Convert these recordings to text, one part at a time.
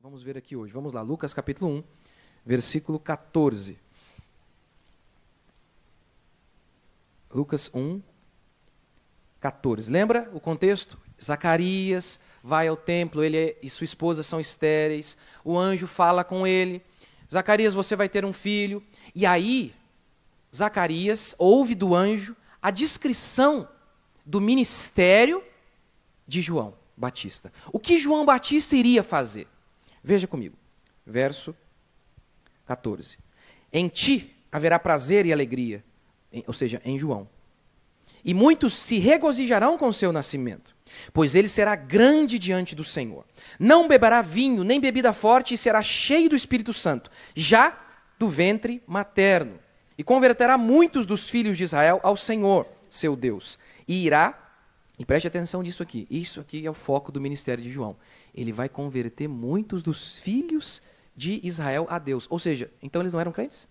vamos ver aqui hoje. Vamos lá, Lucas capítulo 1, versículo 14. Lucas 1, 14. Lembra o contexto? Zacarias vai ao templo, ele e sua esposa são estéreis, o anjo fala com ele, Zacarias, você vai ter um filho. E aí, Zacarias ouve do anjo a descrição do ministério de João Batista. O que João Batista iria fazer? Veja comigo, verso 14. Em ti haverá prazer e alegria, ou seja, em João. E muitos se regozijarão com o seu nascimento, pois ele será grande diante do Senhor. Não beberá vinho, nem bebida forte, e será cheio do Espírito Santo, já do ventre materno. E converterá muitos dos filhos de Israel ao Senhor, seu Deus. E irá, e preste atenção nisso aqui, isso aqui é o foco do ministério de João. Ele vai converter muitos dos filhos de Israel a Deus. Ou seja, então eles não eram crentes?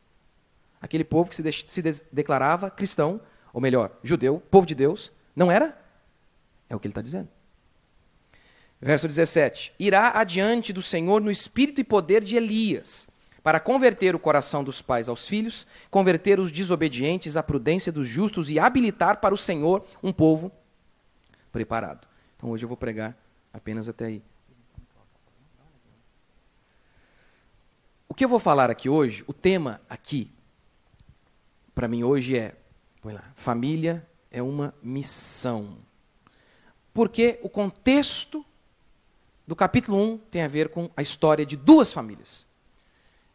Aquele povo que se declarava cristão, ou melhor, judeu, povo de Deus, não era? É o que ele está dizendo. Verso 17. Irá adiante do Senhor no espírito e poder de Elias, para converter o coração dos pais aos filhos, converter os desobedientes à prudência dos justos e habilitar para o Senhor um povo preparado. Então hoje eu vou pregar apenas até aí. O que eu vou falar aqui hoje, o tema aqui, para mim hoje é, põe lá, família é uma missão. Porque o contexto do capítulo 1 tem a ver com a história de duas famílias.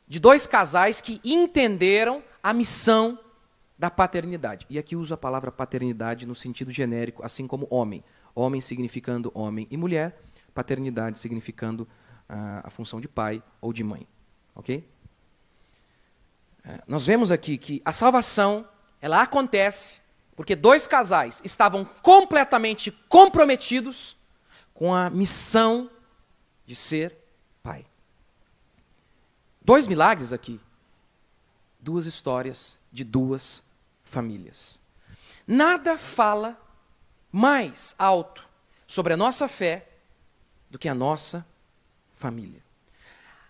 De dois casais que entenderam a missão da paternidade. E aqui uso a palavra paternidade no sentido genérico, assim como homem. Homem significando homem e mulher, paternidade significando a função de pai ou de mãe. Ok? Nós vemos aqui que a salvação, ela acontece porque dois casais estavam completamente comprometidos com a missão de ser pai. Dois milagres aqui, duas histórias de duas famílias. Nada fala mais alto sobre a nossa fé do que a nossa família.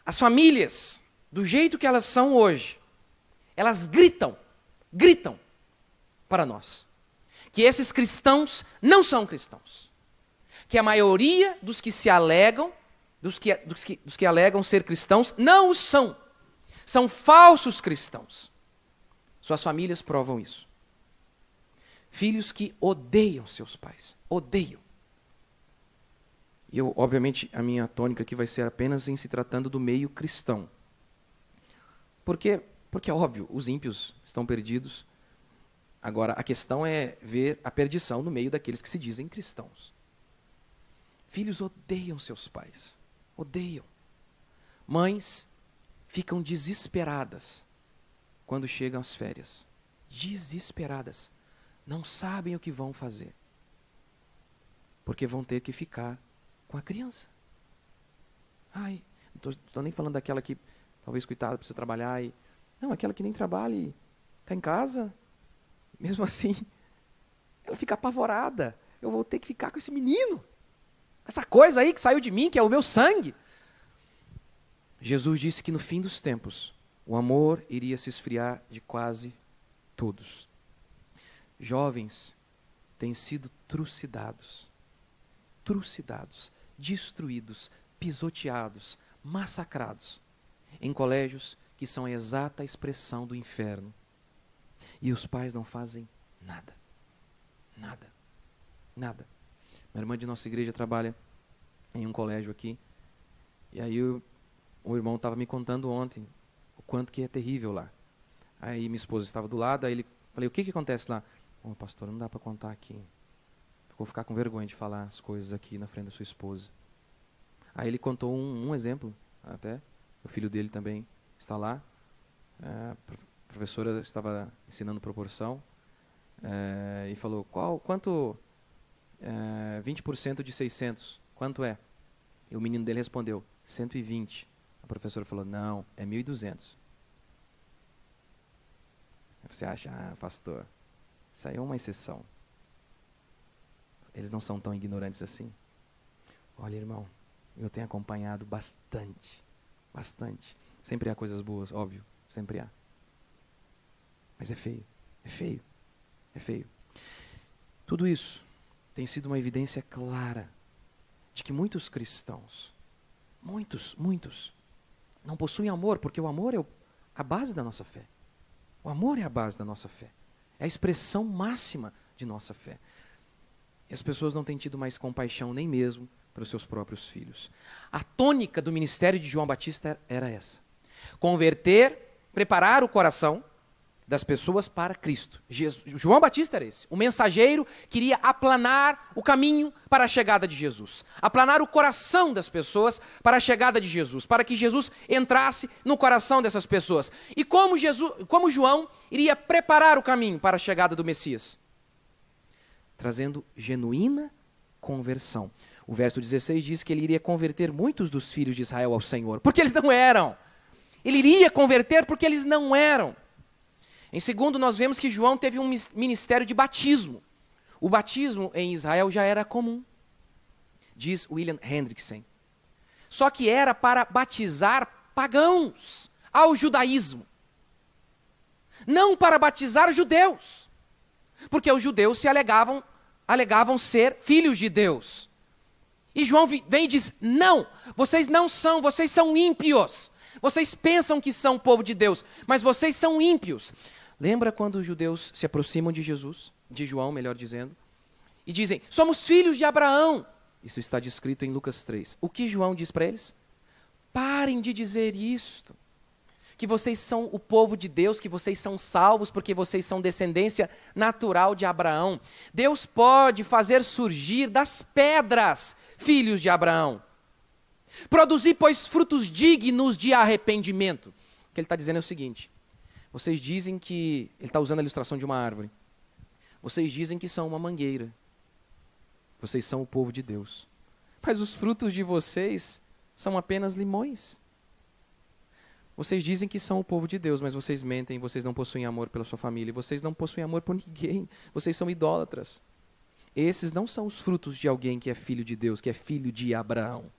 As famílias, do jeito que elas são hoje, elas gritam para nós que esses cristãos não são cristãos. Que a maioria dos que se alegam, dos que alegam ser cristãos, não o são. São falsos cristãos. Suas famílias provam isso. Filhos que odeiam seus pais. Odeiam. E eu, obviamente, a minha tônica aqui vai ser apenas em se tratando do meio cristão. Porque é óbvio, os ímpios estão perdidos. Agora, a questão é ver a perdição no meio daqueles que se dizem cristãos. Filhos odeiam seus pais. Odeiam. Mães ficam desesperadas quando chegam as férias. Desesperadas. Não sabem o que vão fazer. Porque vão ter que ficar com a criança. Ai, não estou nem falando daquela que talvez, coitada, precisa trabalhar. Não, aquela que nem trabalha e está em casa. Mesmo assim, ela fica apavorada. Eu vou ter que ficar com esse menino. Essa coisa aí que saiu de mim, que é o meu sangue. Jesus disse que no fim dos tempos, o amor iria se esfriar de quase todos. Jovens têm sido trucidados, destruídos, pisoteados, massacrados, em colégios que são a exata expressão do inferno. E os pais não fazem nada. Nada. Nada. Minha irmã de nossa igreja trabalha em um colégio aqui. E aí o irmão estava me contando ontem o quanto que é terrível lá. Aí minha esposa estava do lado, aí falei, o que acontece lá? Oh, pastor, não dá para contar aqui. Vou ficar com vergonha de falar as coisas aqui na frente da sua esposa. Aí ele contou um exemplo, até. O filho dele também está lá. A professora estava ensinando proporção. E falou, quanto 20% de 600, quanto é? E o menino dele respondeu, 120. A professora falou, não, é 1.200. Você acha, pastor, isso aí é uma exceção. Eles não são tão ignorantes assim. Olha, irmão, eu tenho acompanhado bastante, bastante. Sempre há coisas boas, óbvio, sempre há. Mas é feio, é feio, é feio. Tudo isso tem sido uma evidência clara de que muitos cristãos, muitos, não possuem amor, porque o amor é a base da nossa fé. O amor é a base da nossa fé. É a expressão máxima de nossa fé. E as pessoas não têm tido mais compaixão nem mesmo para os seus próprios filhos. A tônica do ministério de João Batista era essa: converter, preparar o coração das pessoas para Cristo. João Batista era esse. O mensageiro queria aplanar o caminho para a chegada de Jesus. Aplanar o coração das pessoas para a chegada de Jesus. Para que Jesus entrasse no coração dessas pessoas. E como João iria preparar o caminho para a chegada do Messias? Trazendo genuína conversão. O verso 16 diz que ele iria converter muitos dos filhos de Israel ao Senhor. Porque eles não eram. Ele iria converter porque eles não eram. Em segundo, nós vemos que João teve um ministério de batismo. O batismo em Israel já era comum, diz William Hendrickson. Só que era para batizar pagãos ao judaísmo. Não para batizar judeus. Porque os judeus se alegavam ser filhos de Deus. E João vem e diz: não, vocês não são, vocês são ímpios. Vocês pensam que são povo de Deus, mas vocês são ímpios. Lembra quando os judeus se aproximam de Jesus, de João, melhor dizendo, e dizem: somos filhos de Abraão. Isso está descrito em Lucas 3. O que João diz para eles? Parem de dizer isto. Que vocês são o povo de Deus, que vocês são salvos porque vocês são descendência natural de Abraão. Deus pode fazer surgir das pedras filhos de Abraão. Produzir, pois, frutos dignos de arrependimento. O que ele está dizendo é o seguinte: vocês dizem que... Ele está usando a ilustração de uma árvore. Vocês dizem que são uma mangueira. Vocês são o povo de Deus. Mas os frutos de vocês são apenas limões. Vocês dizem que são o povo de Deus, mas vocês mentem, vocês não possuem amor pela sua família, vocês não possuem amor por ninguém, vocês são idólatras. Esses não são os frutos de alguém que é filho de Deus, que é filho de Abraão.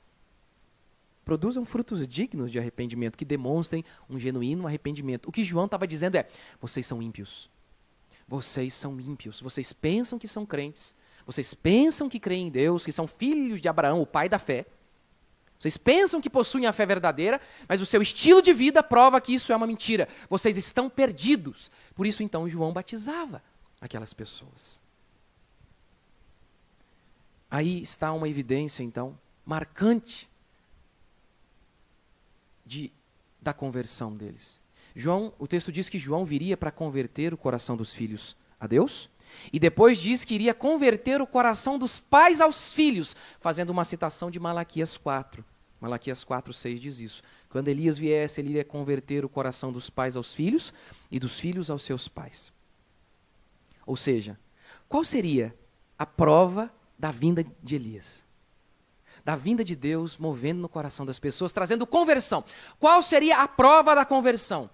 Produzam frutos dignos de arrependimento, que demonstrem um genuíno arrependimento. O que João estava dizendo é: vocês são ímpios. Vocês são ímpios. Vocês pensam que são crentes. Vocês pensam que creem em Deus, que são filhos de Abraão, o pai da fé. Vocês pensam que possuem a fé verdadeira, mas o seu estilo de vida prova que isso é uma mentira. Vocês estão perdidos. Por isso, então, João batizava aquelas pessoas. Aí está uma evidência, então, marcante da conversão deles. O texto diz que João viria para converter o coração dos filhos a Deus, e depois diz que iria converter o coração dos pais aos filhos, fazendo uma citação de Malaquias 4. Malaquias 4:6 diz isso. Quando Elias viesse, ele iria converter o coração dos pais aos filhos e dos filhos aos seus pais. Ou seja, qual seria a prova da vinda de Elias? Da vinda de Deus movendo no coração das pessoas, trazendo conversão. Qual seria a prova da conversão?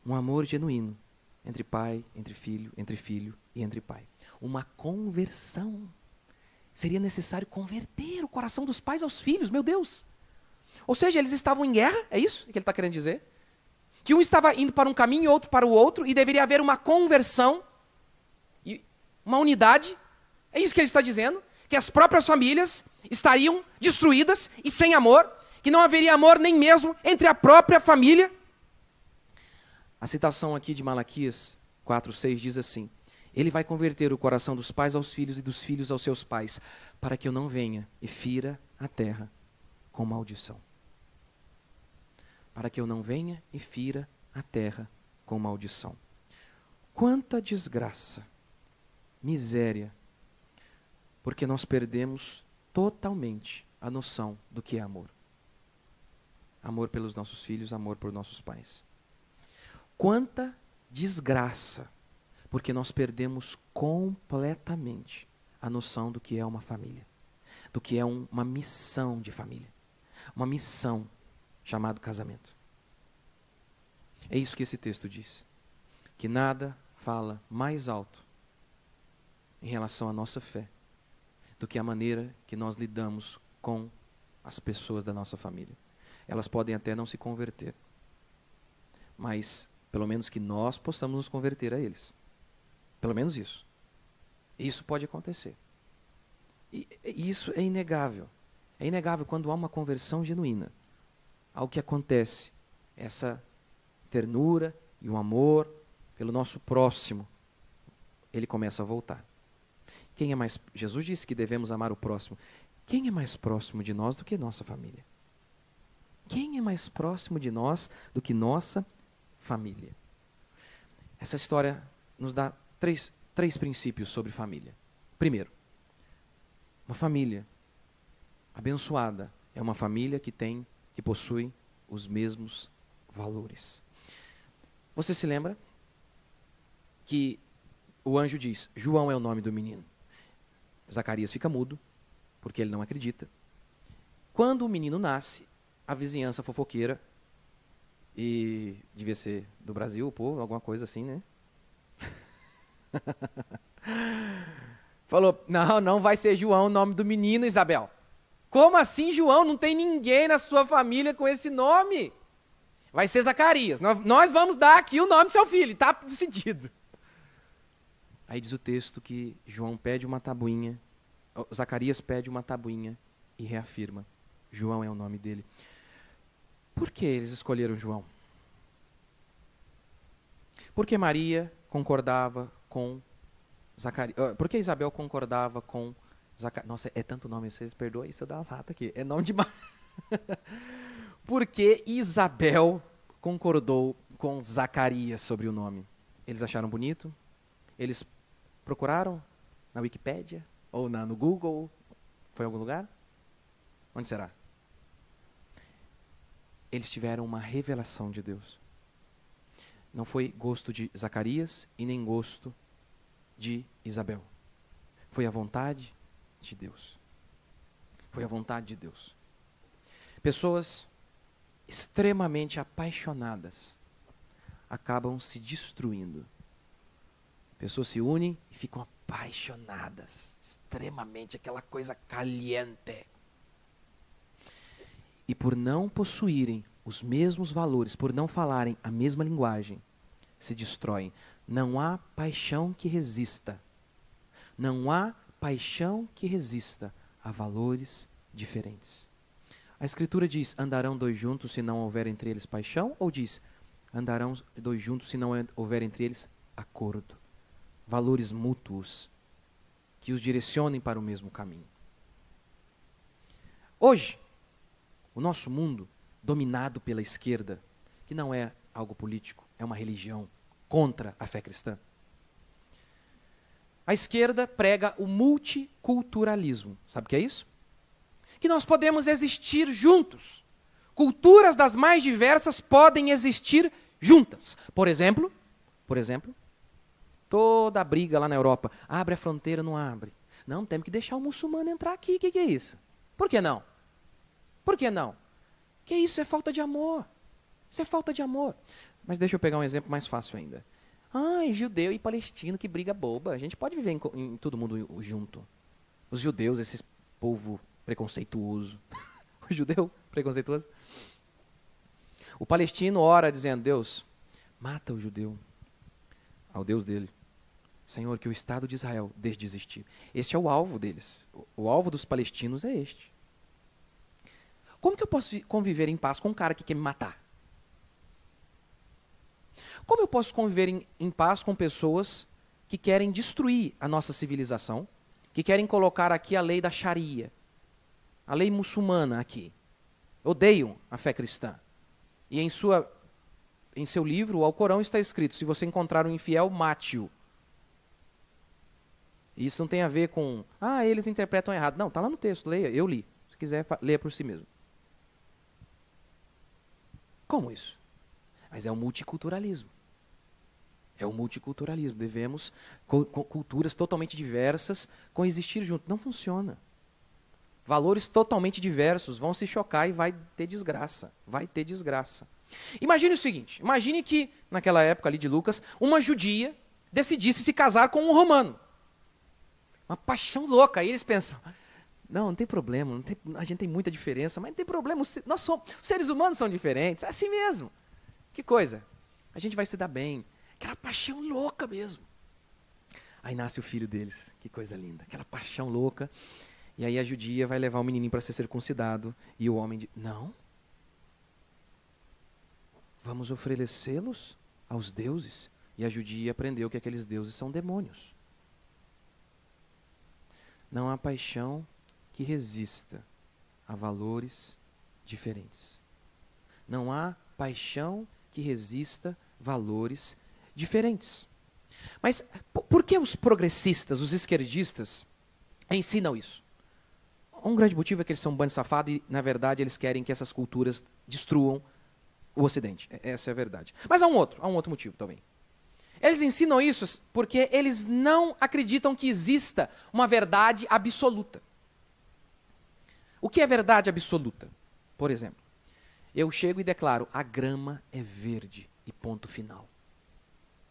Um amor genuíno entre pai, entre filho e entre pai. Uma conversão. Seria necessário converter o coração dos pais aos filhos, meu Deus. Ou seja, eles estavam em guerra, é isso que ele está querendo dizer? Que um estava indo para um caminho e outro para o outro, e deveria haver uma conversão, e uma unidade. É isso que ele está dizendo? Que as próprias famílias estariam destruídas e sem amor, que não haveria amor nem mesmo entre a própria família. A citação aqui de Malaquias 4:6 diz assim: ele vai converter o coração dos pais aos filhos e dos filhos aos seus pais, para que eu não venha e fira a terra com maldição. Para que eu não venha e fira a terra com maldição. Quanta desgraça, miséria, porque nós perdemos totalmente a noção do que é amor. Amor pelos nossos filhos, amor por nossos pais. Quanta desgraça, porque nós perdemos completamente a noção do que é uma família, do que é uma missão de família, uma missão chamada casamento. É isso que esse texto diz, que nada fala mais alto em relação à nossa fé do que a maneira que nós lidamos com as pessoas da nossa família. Elas podem até não se converter, mas pelo menos que nós possamos nos converter a eles. Pelo menos isso. Isso pode acontecer. E isso é inegável. É inegável quando há uma conversão genuína. Algo que acontece, essa ternura e o amor pelo nosso próximo, ele começa a voltar. Quem é mais? Jesus disse que devemos amar o próximo. Quem é mais próximo de nós do que nossa família? Quem é mais próximo de nós do que nossa família? Essa história nos dá três princípios sobre família. Primeiro, uma família abençoada é uma família que possui os mesmos valores. Você se lembra que o anjo diz, João é o nome do menino. Zacarias fica mudo, porque ele não acredita. Quando o menino nasce, a vizinhança fofoqueira, e devia ser do Brasil, o povo, alguma coisa assim, né? Falou, não vai ser João o nome do menino, Isabel. Como assim, João? Não tem ninguém na sua família com esse nome. Vai ser Zacarias. Nós vamos dar aqui o nome do seu filho, está decidido. Aí diz o texto que João pede uma tabuinha, Zacarias pede uma tabuinha e reafirma, João é o nome dele. Por que eles escolheram João? Porque Maria concordava com Zacarias. Por que Isabel concordava com Zacarias? Nossa, é tanto nome, vocês perdoem se eu dar umas ratas aqui. É nome demais. Porque Isabel concordou com Zacarias sobre o nome. Eles acharam bonito? Eles procuraram na Wikipédia? Ou no Google? Foi em algum lugar? Onde será? Eles tiveram uma revelação de Deus. Não foi gosto de Zacarias e nem gosto de Isabel. Foi a vontade de Deus. Foi a vontade de Deus. Pessoas extremamente apaixonadas acabam se destruindo. Pessoas se unem e ficam apaixonadas. Extremamente, aquela coisa caliente. E por não possuírem os mesmos valores, por não falarem a mesma linguagem, se destroem. Não há paixão que resista. Não há paixão que resista a valores diferentes. A Escritura diz, andarão dois juntos se não houver entre eles paixão? Ou diz, andarão dois juntos se não houver entre eles acordo? Valores mútuos que os direcionem para o mesmo caminho. Hoje, o nosso mundo, dominado pela esquerda, que não é algo político, é uma religião contra a fé cristã. A esquerda prega o multiculturalismo. Sabe o que é isso? Que nós podemos existir juntos. Culturas das mais diversas podem existir juntas. Por exemplo, toda a briga lá na Europa. Abre a fronteira, não abre. Não, temos que deixar o muçulmano entrar aqui. O que é isso? Por que não? Por que não? Que isso é falta de amor. Isso é falta de amor. Mas deixa eu pegar um exemplo mais fácil ainda. Ai, judeu e palestino, que briga boba. A gente pode viver em todo mundo junto. Os judeus, esse povo preconceituoso. O judeu preconceituoso. O palestino ora dizendo, Deus, mata o judeu. Ao Deus dele. Senhor, que o Estado de Israel deixe de existir. Este é o alvo deles. O alvo dos palestinos é este. Como que eu posso conviver em paz com um cara que quer me matar? Como eu posso conviver em paz com pessoas que querem destruir a nossa civilização, que querem colocar aqui a lei da Sharia, a lei muçulmana aqui? Odeiam a fé cristã. E em seu livro, o Alcorão, está escrito, se você encontrar um infiel, mate-o. E isso não tem a ver com, eles interpretam errado. Não, está lá no texto, leia, eu li. Se quiser, leia por si mesmo. Como isso? Mas é o multiculturalismo. É o multiculturalismo. Devemos, culturas totalmente diversas, coexistir junto. Não funciona. Valores totalmente diversos vão se chocar e vai ter desgraça. Vai ter desgraça. Imagine o seguinte, imagine que, naquela época ali de Lucas, uma judia decidisse se casar com um romano. Uma paixão louca. Aí eles pensam, Não tem problema, a gente tem muita diferença, mas não tem problema, nós somos, os seres humanos são diferentes, é assim mesmo. Que coisa, a gente vai se dar bem, aquela paixão louca mesmo. Aí nasce o filho deles, que coisa linda, aquela paixão louca, e aí a judia vai levar o menininho para ser circuncidado, e o homem diz, não, vamos oferecê-los aos deuses, e a judia aprendeu que aqueles deuses são demônios. Não há paixão que resista a valores diferentes. Não há paixão que resista a valores diferentes. Mas por que os progressistas, os esquerdistas, ensinam isso? Um grande motivo é que eles são um bando safado e, na verdade, eles querem que essas culturas destruam o Ocidente. Essa é a verdade. Mas há um outro motivo também. Eles ensinam isso porque eles não acreditam que exista uma verdade absoluta. O que é verdade absoluta? Por exemplo, eu chego e declaro, a grama é verde e ponto final.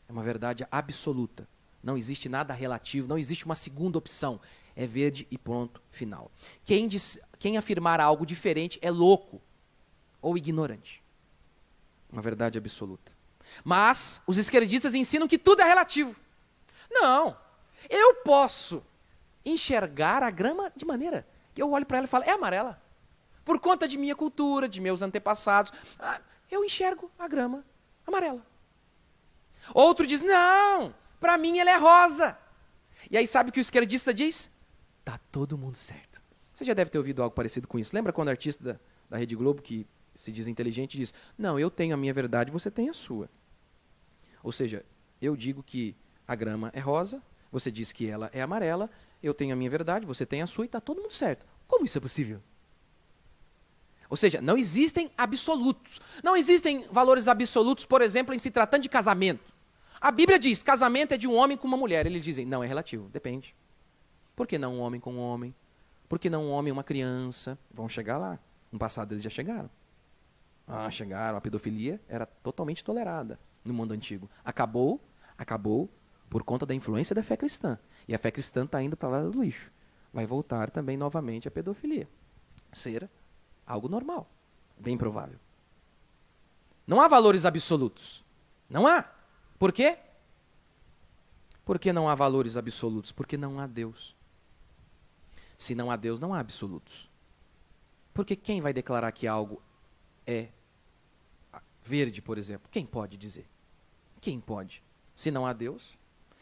É uma verdade absoluta. Não existe nada relativo, não existe uma segunda opção. É verde e ponto final. Quem afirmar algo diferente é louco ou ignorante. Uma verdade absoluta. Mas os esquerdistas ensinam que tudo é relativo. Não, eu posso enxergar a grama de maneira que eu olho para ela e falo, é amarela. Por conta de minha cultura, de meus antepassados, eu enxergo a grama amarela. Outro diz, não, para mim ela é rosa. E aí sabe o que o esquerdista diz? Tá todo mundo certo. Você já deve ter ouvido algo parecido com isso. Lembra quando o artista da Rede Globo, que se diz inteligente, diz, não, eu tenho a minha verdade, você tem a sua. Ou seja, eu digo que a grama é rosa, você diz que ela é amarela, eu tenho a minha verdade, você tem a sua e está todo mundo certo. Como isso é possível? Ou seja, não existem absolutos. Não existem valores absolutos, por exemplo, em se tratando de casamento. A Bíblia diz, casamento é de um homem com uma mulher. Eles dizem, não, é relativo, depende. Por que não um homem com um homem? Por que não um homem e uma criança? Vão chegar lá. No passado eles já chegaram. Chegaram, a pedofilia era totalmente tolerada no mundo antigo. Acabou por conta da influência da fé cristã. E a fé cristã está indo para lá do lixo. Vai voltar também novamente a pedofilia. Ser algo normal, bem provável. Não há valores absolutos. Não há. Por quê? Por que não há valores absolutos? Porque não há Deus. Se não há Deus, não há absolutos. Porque quem vai declarar que algo é verde, por exemplo? Quem pode dizer? Quem pode? Se não há Deus,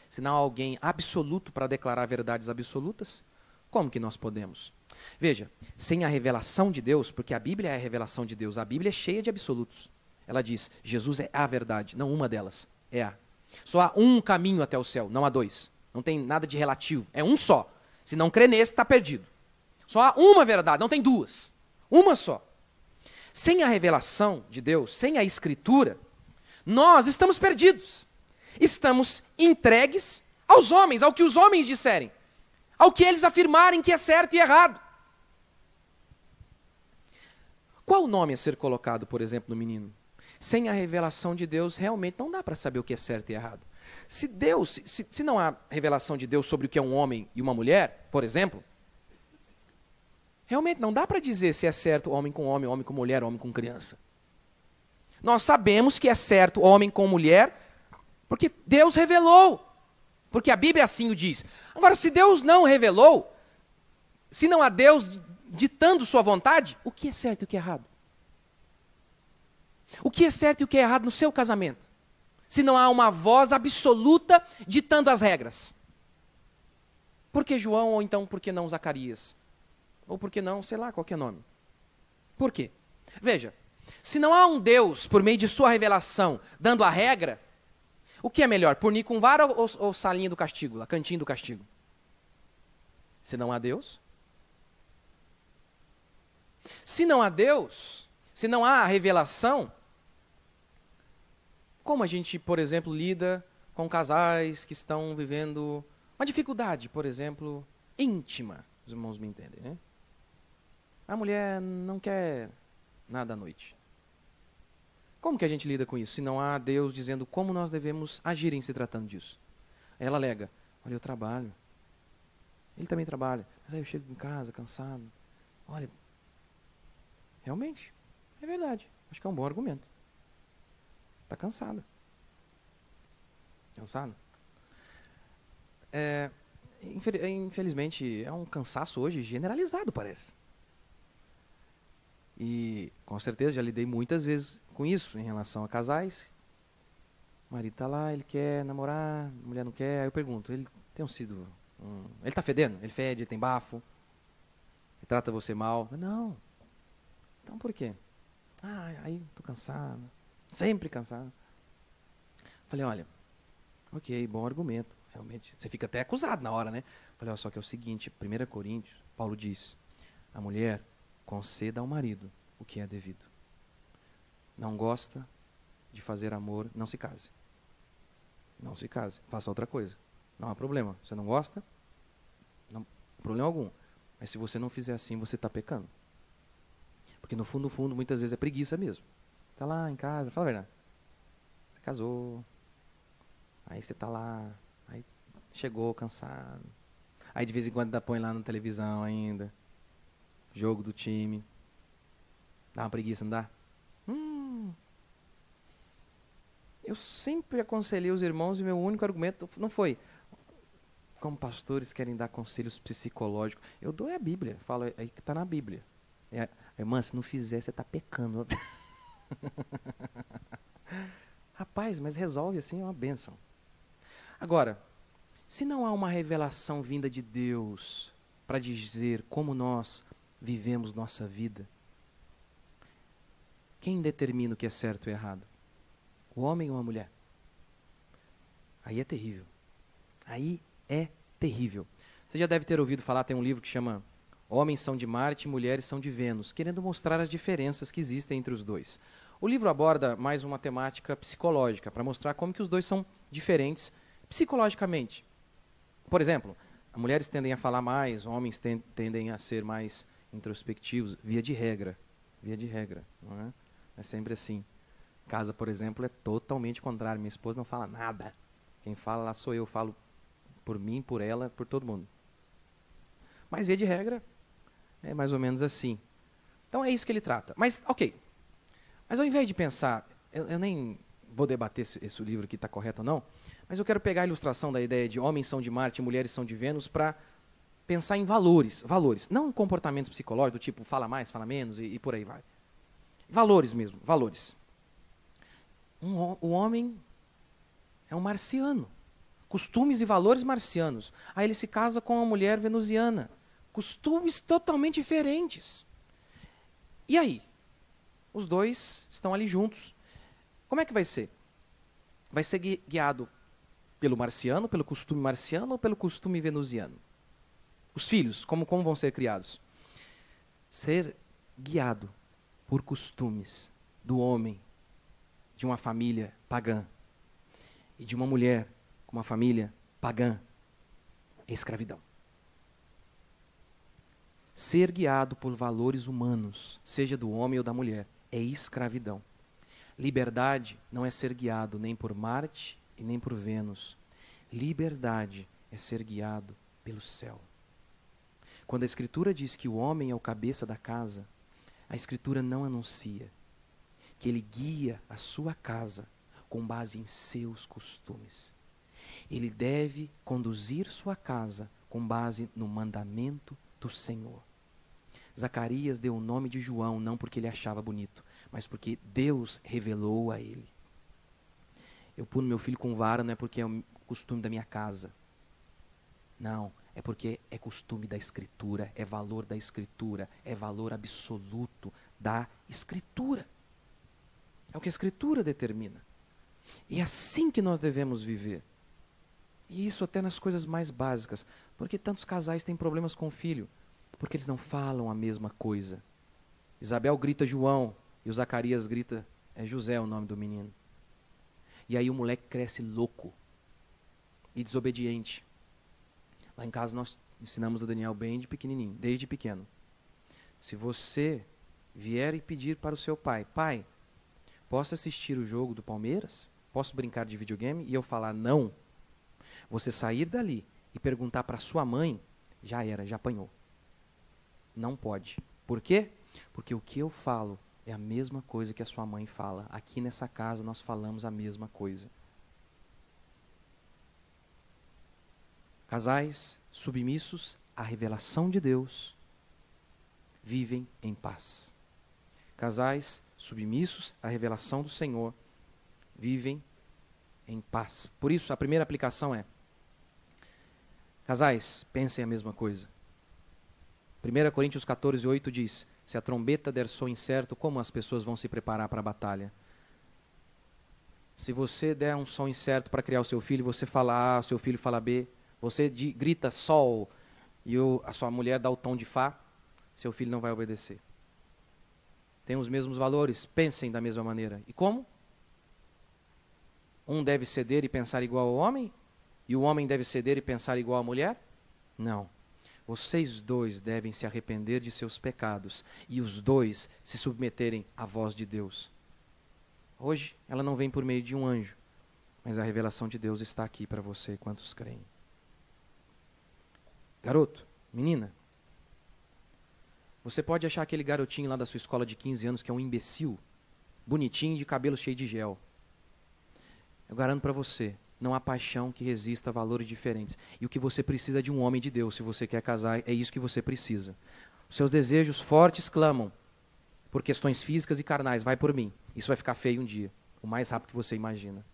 se não há alguém absoluto para declarar verdades absolutas, como que nós podemos? Veja, sem a revelação de Deus, porque a Bíblia é a revelação de Deus, a Bíblia é cheia de absolutos. Ela diz, Jesus é a verdade, não uma delas, é a. Só há um caminho até o céu, não há dois. Não tem nada de relativo, é um só. Se não crê nesse, está perdido. Só há uma verdade, não tem duas. Uma só. Sem a revelação de Deus, sem a Escritura, nós estamos perdidos. Estamos entregues aos homens, ao que os homens disserem. Ao que eles afirmarem que é certo e errado. Qual o nome a ser colocado, por exemplo, no menino? Sem a revelação de Deus, realmente não dá para saber o que é certo e errado. Se não há revelação de Deus sobre o que é um homem e uma mulher, por exemplo, realmente não dá para dizer se é certo homem com mulher, homem com criança. Nós sabemos que é certo homem com mulher, porque Deus revelou. Porque a Bíblia assim o diz. Agora, se Deus não revelou, se não há Deus ditando sua vontade, o que é certo e o que é errado? O que é certo e o que é errado no seu casamento? Se não há uma voz absoluta ditando as regras. Por que João, ou então por que não Zacarias? Ou por que não, sei lá, qualquer nome. Por quê? Veja, se não há um Deus, por meio de sua revelação, dando a regra, o que é melhor, punir com vara ou salinha do castigo, a cantinho do castigo? Se não há Deus? Se não há Deus, se não há a revelação, como a gente, por exemplo, lida com casais que estão vivendo uma dificuldade, por exemplo, íntima, os irmãos me entendem, né? A mulher não quer nada à noite. Como que a gente lida com isso, se não há Deus dizendo como nós devemos agir em se tratando disso? Ela alega, olha, eu trabalho. Ele também trabalha. Mas aí eu chego em casa cansado. Olha, realmente, é verdade. Acho que é um bom argumento. Está cansada. Cansado? Infelizmente, é um cansaço hoje generalizado, parece. E, com certeza, já lidei muitas vezes com isso em relação a casais. O marido está lá, ele quer namorar, a mulher não quer. Aí eu pergunto, ele tem sido... ele está fedendo? Ele fede, ele tem bafo? Ele trata você mal? Não. Então por quê? Aí estou cansado. Sempre cansado. Falei, olha, ok, bom argumento. Realmente, você fica até acusado na hora, né? Falei, só que é o seguinte, 1 Coríntios, Paulo diz, a mulher conceda ao marido o que é devido. Não gosta de fazer amor, não se case. Não se case, faça outra coisa. Não há problema. Você não gosta? Não problema algum. Mas se você não fizer assim, você está pecando. Porque no fundo, muitas vezes é preguiça mesmo. Está lá em casa, fala a verdade. Você casou, aí você está lá, aí chegou cansado. Aí de vez em quando põe lá na televisão ainda, jogo do time. Dá uma preguiça, não dá? Eu sempre aconselhei os irmãos e meu único argumento não foi como pastores querem dar conselhos psicológicos. Eu dou a Bíblia, falo aí que está na Bíblia. Irmã, se não fizer, você está pecando. Rapaz, mas resolve assim, é uma bênção. Agora, se não há uma revelação vinda de Deus para dizer como nós vivemos nossa vida, quem determina o que é certo e errado? O homem ou a mulher? Aí é terrível. Aí é terrível. Você já deve ter ouvido falar, tem um livro que chama Homens são de Marte, Mulheres são de Vênus, querendo mostrar as diferenças que existem entre os dois. O livro aborda mais uma temática psicológica, para mostrar como que os dois são diferentes psicologicamente. Por exemplo, as mulheres tendem a falar mais, homens tendem a ser mais introspectivos, via de regra. Via de regra, não é? É sempre assim. Casa, por exemplo, é totalmente contrário. Minha esposa não fala nada. Quem fala lá sou eu, falo por mim, por ela, por todo mundo. Mas, via de regra, é mais ou menos assim. Então, é isso que ele trata. Mas, ok. Mas, ao invés de pensar, eu nem vou debater se esse livro aqui está correto ou não, mas eu quero pegar a ilustração da ideia de homens são de Marte, mulheres são de Vênus, para pensar em valores. Valores. Não em comportamentos psicológicos, do tipo, fala mais, fala menos e por aí vai. Valores mesmo, valores. O homem é um marciano. Costumes e valores marcianos. Aí ele se casa com uma mulher venusiana. Costumes totalmente diferentes. E aí? Os dois estão ali juntos. Como é que vai ser? Vai ser guiado pelo marciano, pelo costume marciano ou pelo costume venusiano? Os filhos, como vão ser criados? Ser guiado por costumes do homem de uma família pagã e de uma mulher com uma família pagã é escravidão. Ser guiado por valores humanos, seja do homem ou da mulher, é escravidão. Liberdade não é ser guiado nem por Marte e nem por Vênus. Liberdade é ser guiado pelo céu. Quando a Escritura diz que o homem é o cabeça da casa, a Escritura não anuncia que ele guia a sua casa com base em seus costumes. Ele deve conduzir sua casa com base no mandamento do Senhor. Zacarias deu o nome de João não porque ele achava bonito, mas porque Deus revelou a ele. Eu puno meu filho com vara não é porque é o costume da minha casa. Não, é porque é costume da Escritura, é valor da Escritura, é valor absoluto da Escritura. É o que a Escritura determina. E é assim que nós devemos viver. E isso até nas coisas mais básicas. Por que tantos casais têm problemas com o filho? Porque eles não falam a mesma coisa. Isabel grita João e o Zacarias grita, é José o nome do menino. E aí o moleque cresce louco e desobediente. Lá em casa nós ensinamos o Daniel bem de pequenininho, desde pequeno. Se você vier e pedir para o seu pai, pai, posso assistir o jogo do Palmeiras? Posso brincar de videogame? E eu falar não. Você sair dali e perguntar para sua mãe, já era, já apanhou. Não pode. Por quê? Porque o que eu falo é a mesma coisa que a sua mãe fala. Aqui nessa casa nós falamos a mesma coisa. Casais submissos à revelação de Deus vivem em paz. Casais submissos à revelação do Senhor vivem em paz. Por isso, a primeira aplicação é: casais, pensem a mesma coisa. 1 Coríntios 14, 8 diz: se a trombeta der som incerto, como as pessoas vão se preparar para a batalha? Se você der um som incerto para criar o seu filho, você fala A, o seu filho fala B, você grita sol e a sua mulher dá o tom de Fá, seu filho não vai obedecer. Tem os mesmos valores, pensem da mesma maneira. E como? Um deve ceder e pensar igual ao homem? E o homem deve ceder e pensar igual à mulher? Não. Vocês dois devem se arrepender de seus pecados e os dois se submeterem à voz de Deus. Hoje, ela não vem por meio de um anjo, mas a revelação de Deus está aqui para você, quantos creem. Garoto, menina, você pode achar aquele garotinho lá da sua escola de 15 anos que é um imbecil, bonitinho, de cabelo cheio de gel. Eu garanto para você, não há paixão que resista a valores diferentes. E o que você precisa é de um homem de Deus, se você quer casar, é isso que você precisa. Os seus desejos fortes clamam por questões físicas e carnais, vai por mim. Isso vai ficar feio um dia, o mais rápido que você imagina.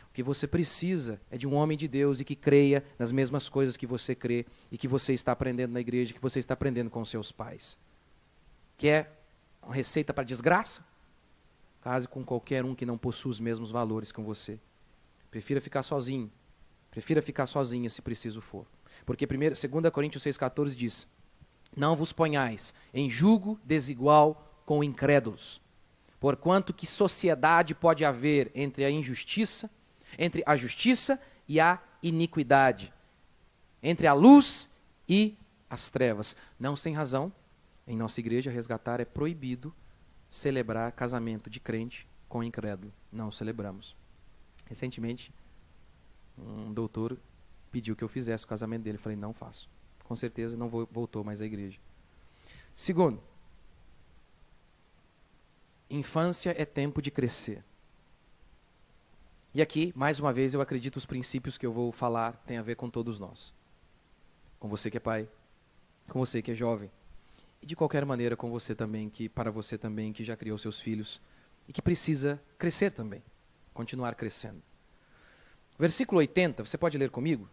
O que você precisa é de um homem de Deus e que creia nas mesmas coisas que você crê e que você está aprendendo na igreja, que você está aprendendo com seus pais. Quer uma receita para desgraça? Case com qualquer um que não possua os mesmos valores que você. Prefira ficar sozinho. Prefira ficar sozinha se preciso for. Porque 2 Coríntios 6,14 diz: não vos ponhais em jugo desigual com incrédulos. Porquanto que sociedade pode haver entre a justiça e a iniquidade, entre a luz e as trevas. Não sem razão, em nossa igreja Resgatar é proibido celebrar casamento de crente com incrédulo. Não celebramos. Recentemente, um doutor pediu que eu fizesse o casamento dele. Eu falei, não faço. Com certeza não voltou mais à igreja. Segundo, infância é tempo de crescer. E aqui, mais uma vez, eu acredito os princípios que eu vou falar têm a ver com todos nós. Com você que é pai, com você que é jovem, e de qualquer maneira com você também, para você também que já criou seus filhos e que precisa crescer também, continuar crescendo. Versículo 80, você pode ler comigo?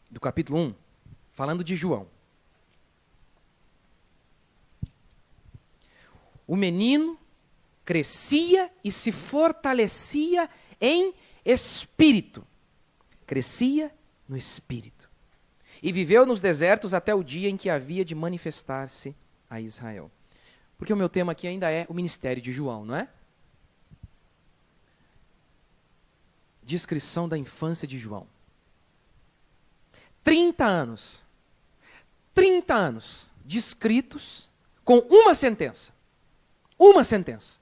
Do capítulo 1, falando de João. O menino crescia e se fortalecia em espírito. Crescia no espírito. E viveu nos desertos até o dia em que havia de manifestar-se a Israel. Porque o meu tema aqui ainda é o ministério de João, não é? Descrição da infância de João. 30 anos descritos com uma sentença. Uma sentença.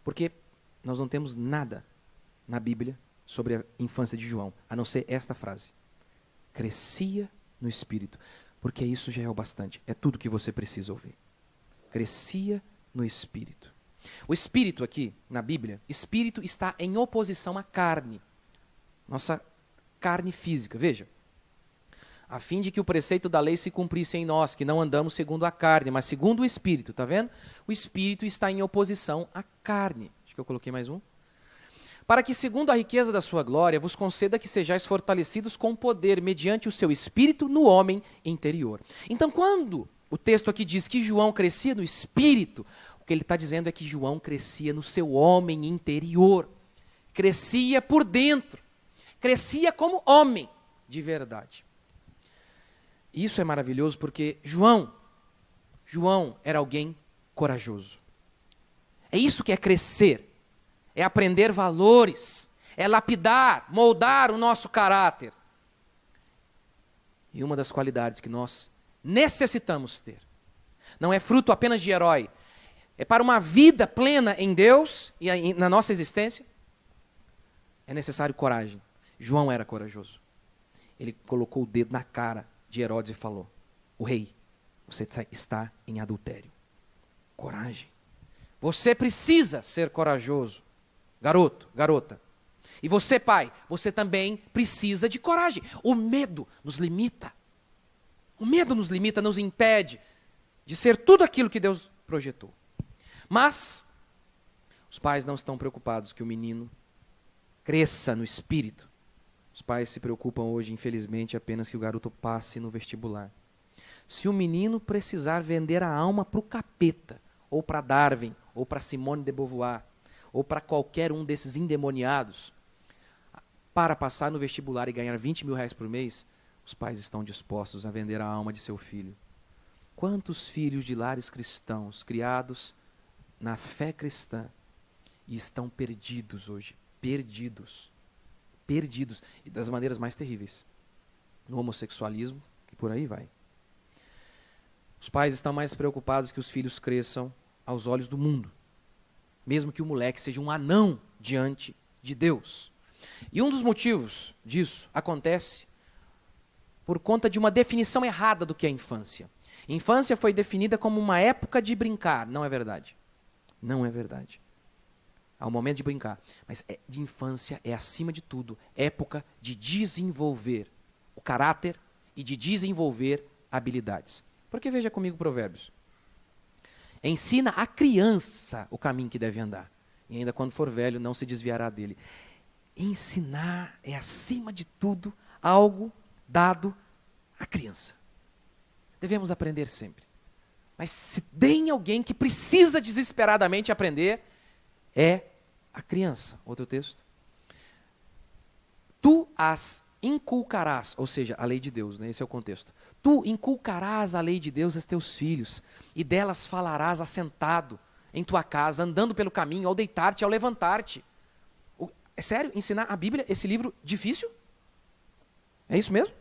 Porque nós não temos nada na Bíblia sobre a infância de João, a não ser esta frase. Crescia no Espírito. Porque isso já é o bastante. É tudo que você precisa ouvir. Crescia no Espírito. O Espírito aqui, na Bíblia, Espírito está em oposição à carne. Nossa carne física. Veja. A fim de que o preceito da lei se cumprisse em nós, que não andamos segundo a carne, mas segundo o Espírito, está vendo? O Espírito está em oposição à carne. Acho que eu coloquei mais um. Para que, segundo a riqueza da sua glória, vos conceda que sejais fortalecidos com poder, mediante o seu Espírito, no homem interior. Então, quando o texto aqui diz que João crescia no Espírito, o que ele está dizendo é que João crescia no seu homem interior. Crescia por dentro. Crescia como homem de verdade. Isso é maravilhoso porque João era alguém corajoso. É isso que é crescer, é aprender valores, é lapidar, moldar o nosso caráter. E uma das qualidades que nós necessitamos ter, não é fruto apenas de herói, é para uma vida plena em Deus e na nossa existência, é necessário coragem. João era corajoso. ele colocou o dedo na cara de Herodes e falou: o rei, você está em adultério. Coragem. Você precisa ser corajoso, garoto, garota. E você, pai, você também precisa de coragem. O medo nos limita. O medo nos limita, nos impede de ser tudo aquilo que Deus projetou. Mas os pais não estão preocupados que o menino cresça no espírito. Os pais se preocupam hoje, infelizmente, apenas que o garoto passe no vestibular. Se o menino precisar vender a alma para o capeta, ou para Darwin, ou para Simone de Beauvoir, ou para qualquer um desses endemoniados, para passar no vestibular e ganhar 20 mil reais por mês, os pais estão dispostos a vender a alma de seu filho. Quantos filhos de lares cristãos, criados na fé cristã, e estão perdidos hoje, perdidos, e das maneiras mais terríveis, no homossexualismo e por aí vai. Os pais estão mais preocupados que os filhos cresçam aos olhos do mundo, mesmo que o moleque seja um anão diante de Deus. E um dos motivos disso acontece por conta de uma definição errada do que é infância. Infância foi definida como uma época de brincar. Não é verdade. Não é verdade. Há um momento de brincar. Mas de infância é, acima de tudo, época de desenvolver o caráter e de desenvolver habilidades. Porque veja comigo Provérbios. Ensina a criança o caminho que deve andar. E ainda quando for velho, não se desviará dele. Ensinar é, acima de tudo, algo dado à criança. Devemos aprender sempre. Mas se tem alguém que precisa desesperadamente aprender, é a criança. Outro texto. Tu as inculcarás, ou seja, a lei de Deus, né? Esse é o contexto. Tu inculcarás a lei de Deus aos teus filhos, e delas falarás assentado em tua casa, andando pelo caminho, ao deitar-te, ao levantar-te. É sério? Ensinar a Bíblia, esse livro difícil? É isso mesmo?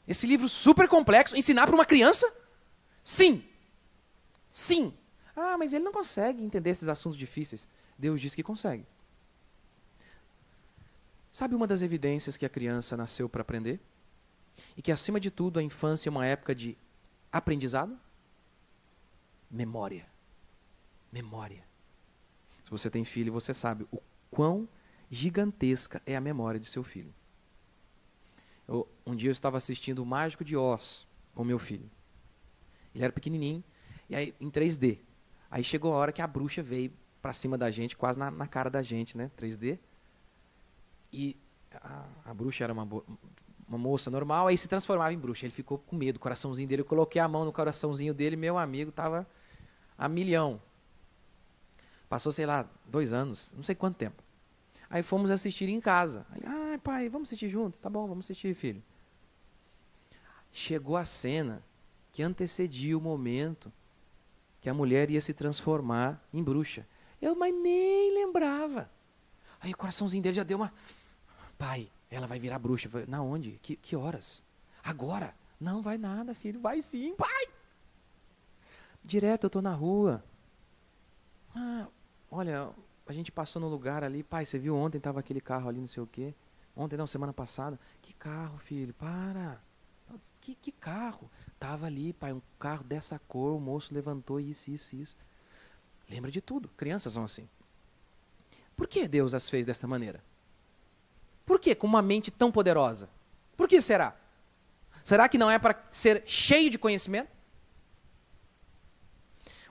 Esse livro super complexo, ensinar para uma criança? Sim. Sim. Ah, mas ele não consegue entender esses assuntos difíceis. Deus diz que consegue. Sabe uma das evidências que a criança nasceu para aprender? E que, acima de tudo, a infância é uma época de aprendizado? Memória. Memória. Se você tem filho, você sabe o quão gigantesca é a memória de seu filho. Um dia eu estava assistindo O Mágico de Oz com meu filho. Ele era pequenininho, e aí em 3D. Aí chegou a hora que a bruxa veio para cima da gente, quase na cara da gente, né? 3D. E a bruxa era uma moça normal, aí se transformava em bruxa. Ele ficou com medo, o coraçãozinho dele. Eu coloquei a mão no coraçãozinho dele, meu amigo estava a milhão. Passou, sei lá, 2 anos, não sei quanto tempo. Aí fomos assistir em casa. Aí, pai, vamos assistir junto? Tá bom, vamos assistir, filho. Chegou a cena que antecedia o momento que a mulher ia se transformar em bruxa. Mas nem lembrava. Aí o coraçãozinho dele já deu uma... Pai, ela vai virar bruxa. Eu falei, na onde? Que horas? Agora? Não vai nada, filho. Vai sim, pai. Direto, eu tô na rua. Olha, a gente passou no lugar ali. Pai, você viu ontem, tava aquele carro ali, não sei o quê. Ontem não, semana passada. Que carro, filho? Para. Que carro? Tava ali, pai, um carro dessa cor, o moço levantou isso. Lembra de tudo. Crianças são assim. Por que Deus as fez desta maneira? Por que com uma mente tão poderosa? Por que será? Será que não é para ser cheio de conhecimento?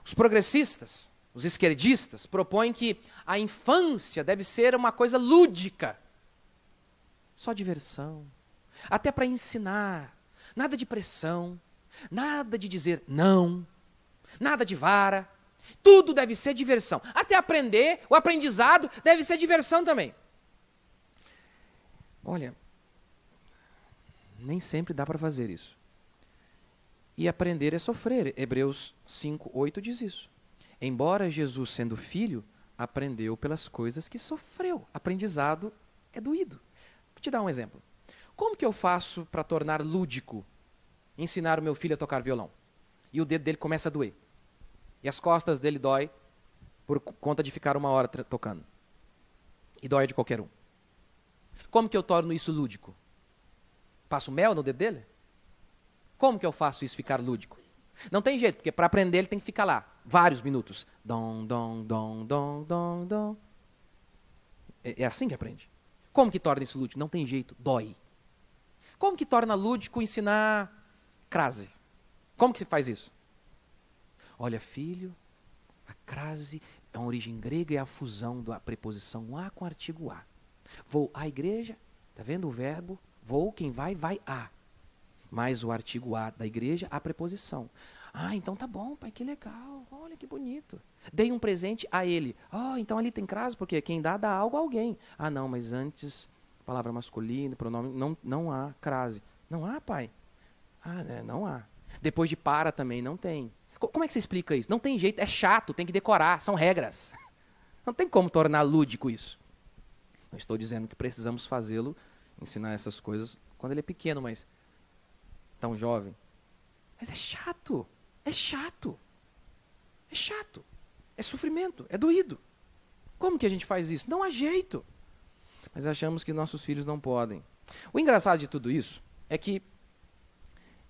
Os progressistas, os esquerdistas, propõem que a infância deve ser uma coisa lúdica. Só diversão. Até para ensinar. Nada de pressão. Nada de dizer não. Nada de vara. Tudo deve ser diversão. Até aprender, o aprendizado deve ser diversão também. Olha, nem sempre dá para fazer isso. E aprender é sofrer. Hebreus 5:8 diz isso. Embora Jesus, sendo filho, aprendeu pelas coisas que sofreu. Aprendizado é doído. Vou te dar um exemplo. Como que eu faço para tornar lúdico ensinar o meu filho a tocar violão? E o dedo dele começa a doer. E as costas dele dói por conta de ficar 1 hora tocando. E dói de qualquer um. Como que eu torno isso lúdico? Passo mel no dedo dele? Como que eu faço isso ficar lúdico? Não tem jeito, porque para aprender ele tem que ficar lá, vários minutos. Dom, dom, dom, dom, dom, dom. É assim que aprende. Como que torna isso lúdico? Não tem jeito, dói. Como que torna lúdico ensinar crase? Como que faz isso? Olha, filho, a crase é uma origem grega e é a fusão da preposição a com o artigo a. Vou à igreja, tá vendo o verbo? Vou, quem vai, vai a. Mais o artigo a da igreja, a preposição. Ah, então tá bom, pai, que legal. Olha que bonito. Dei um presente a ele. Ah, então ali tem crase, porque quem dá algo a alguém. Ah, não, mas antes, palavra masculina, pronome, não há crase. Não há, pai? Ah, né, não há. Depois de para também, não tem. Como é que você explica isso? Não tem jeito, é chato, tem que decorar, são regras. Não tem como tornar lúdico isso. Não estou dizendo que precisamos fazê-lo, ensinar essas coisas quando ele é pequeno, mas tão jovem. Mas é chato, é chato, é chato, é sofrimento, é doído. Como que a gente faz isso? Não há jeito. Mas achamos que nossos filhos não podem. O engraçado de tudo isso é que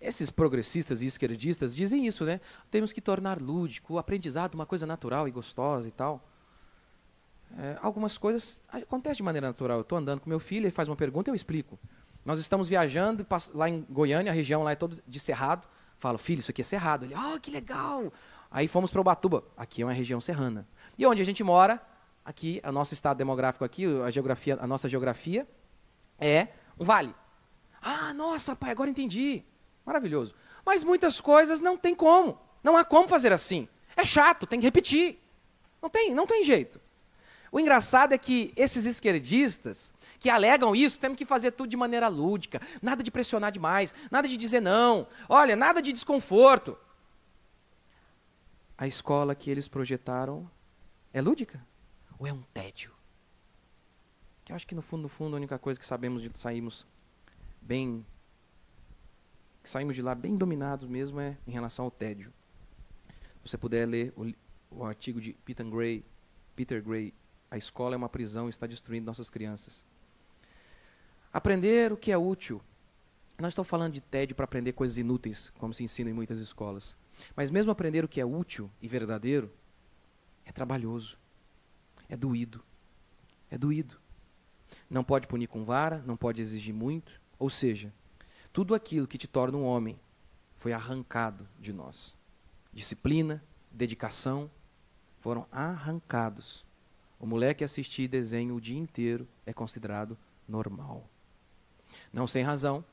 esses progressistas e esquerdistas dizem isso, né? Temos que tornar lúdico, o aprendizado uma coisa natural e gostosa e tal. Algumas coisas acontecem de maneira natural. Eu estou andando com meu filho, ele faz uma pergunta, eu explico. Nós estamos viajando lá em Goiânia, a região lá é toda de cerrado. Falo, filho, isso aqui é cerrado. Ele, que legal. Aí fomos para Ubatuba, aqui é uma região serrana. E onde a gente mora, aqui, o nosso estado demográfico aqui, a nossa geografia, é um vale. Ah, nossa, pai, agora entendi. Maravilhoso. Mas muitas coisas não tem como. Não há como fazer assim. É chato, tem que repetir. Não tem jeito. O engraçado é que esses esquerdistas que alegam isso, temos que fazer tudo de maneira lúdica, nada de pressionar demais, nada de dizer não, olha, nada de desconforto. A escola que eles projetaram é lúdica? Ou é um tédio? Que eu acho que no fundo, a única coisa que sabemos de saímos de lá bem dominados mesmo é em relação ao tédio. Se você puder ler o artigo de Peter Gray, a escola é uma prisão e está destruindo nossas crianças. Aprender o que é útil. Não estou falando de tédio para aprender coisas inúteis, como se ensina em muitas escolas. Mas mesmo aprender o que é útil e verdadeiro, é trabalhoso, é doído. É doído. Não pode punir com vara, não pode exigir muito. Ou seja, tudo aquilo que te torna um homem foi arrancado de nós. Disciplina, dedicação, foram arrancados. O moleque assistir desenho o dia inteiro é considerado normal. Não sem razão,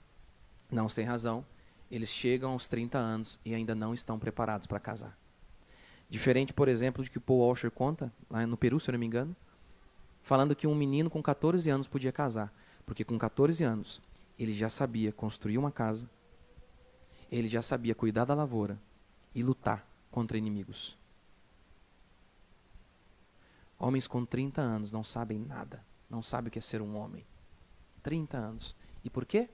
eles chegam aos 30 anos e ainda não estão preparados para casar. Diferente, por exemplo, de que o Paul Washer conta, lá no Peru, se eu não me engano, falando que um menino com 14 anos podia casar, porque com 14 anos ele já sabia construir uma casa, ele já sabia cuidar da lavoura e lutar contra inimigos. Homens com 30 anos não sabem nada, não sabem o que é ser um homem. 30 anos. E por quê?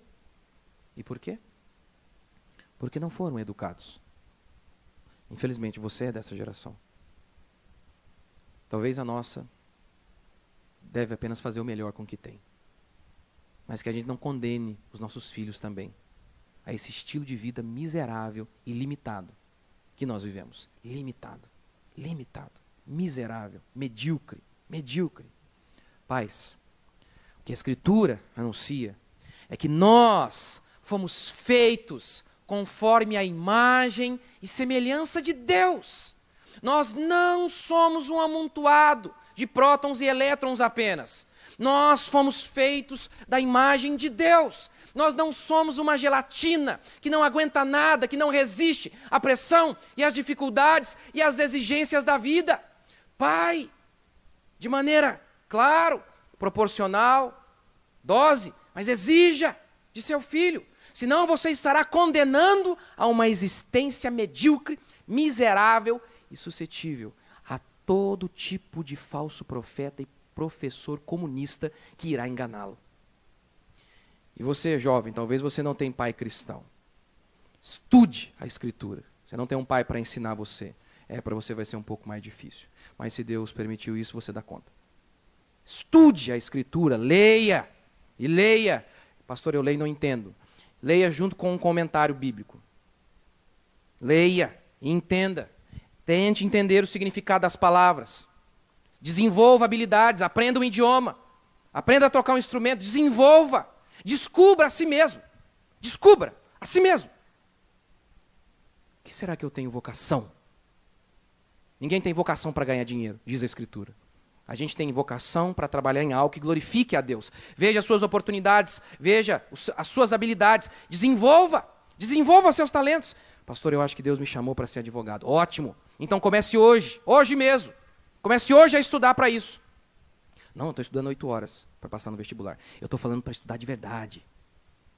Porque não foram educados. Infelizmente, você é dessa geração. Talvez a nossa deve apenas fazer o melhor com o que tem. Mas que a gente não condene os nossos filhos também a esse estilo de vida miserável e limitado que nós vivemos. Limitado, miserável, medíocre. Pais, o que a Escritura anuncia é que nós fomos feitos conforme a imagem e semelhança de Deus. Nós não somos um amontoado de prótons e elétrons apenas. Nós fomos feitos da imagem de Deus. Nós não somos uma gelatina que não aguenta nada, que não resiste à pressão e às dificuldades e às exigências da vida. Pai, de maneira, claro, proporcional, dose, mas exija de seu filho. Senão você estará condenando a uma existência medíocre, miserável e suscetível a todo tipo de falso profeta e professor comunista que irá enganá-lo. E você, jovem, talvez você não tenha pai cristão. Estude a Escritura. Você não tem um pai para ensinar você. Para você vai ser um pouco mais difícil. Mas se Deus permitiu isso, você dá conta. Estude a Escritura, leia. E leia. Pastor, eu leio e não entendo. Leia junto com um comentário bíblico. Leia e entenda. Tente entender o significado das palavras. Desenvolva habilidades, aprenda um idioma. Aprenda a tocar um instrumento, desenvolva. Descubra a si mesmo. Descubra a si mesmo. O que será que eu tenho vocação? Ninguém tem vocação para ganhar dinheiro, diz a Escritura. A gente tem vocação para trabalhar em algo que glorifique a Deus. Veja as suas oportunidades, veja as suas habilidades. Desenvolva seus talentos. Pastor, eu acho que Deus me chamou para ser advogado. Ótimo. Então comece hoje mesmo. Comece hoje a estudar para isso. Não, eu estou estudando 8 horas para passar no vestibular. Eu estou falando para estudar de verdade.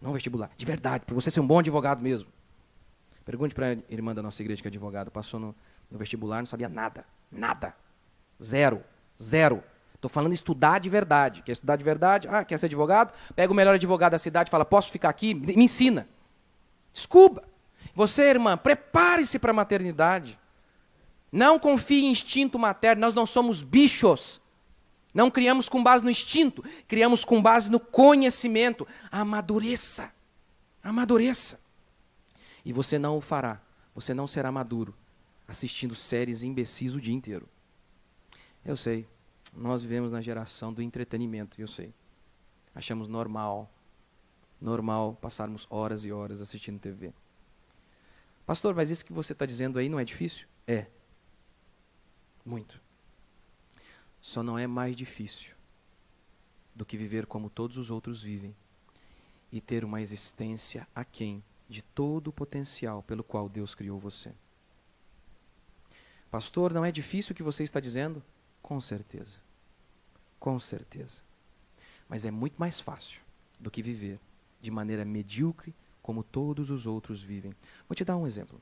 Não vestibular, de verdade, para você ser um bom advogado mesmo. Pergunte para a irmã da nossa igreja que é advogada. Passou no vestibular, não sabia nada. Nada. Zero. Estou falando estudar de verdade. Quer estudar de verdade? Ah, quer ser advogado? Pega o melhor advogado da cidade e fala, posso ficar aqui? Me ensina. Descubra. Você, irmã, prepare-se para a maternidade. Não confie em instinto materno, nós não somos bichos. Não criamos com base no instinto, criamos com base no conhecimento. Amadureça. E você não o fará, você não será maduro assistindo séries imbecis o dia inteiro. Eu sei, nós vivemos na geração do entretenimento, eu sei. Achamos normal passarmos horas e horas assistindo TV. Pastor, mas isso que você está dizendo aí não é difícil? É. Muito. Só não é mais difícil do que viver como todos os outros vivem e ter uma existência aquém de todo o potencial pelo qual Deus criou você. Pastor, não é difícil o que você está dizendo? Com certeza. Mas é muito mais fácil do que viver de maneira medíocre como todos os outros vivem. Vou te dar um exemplo.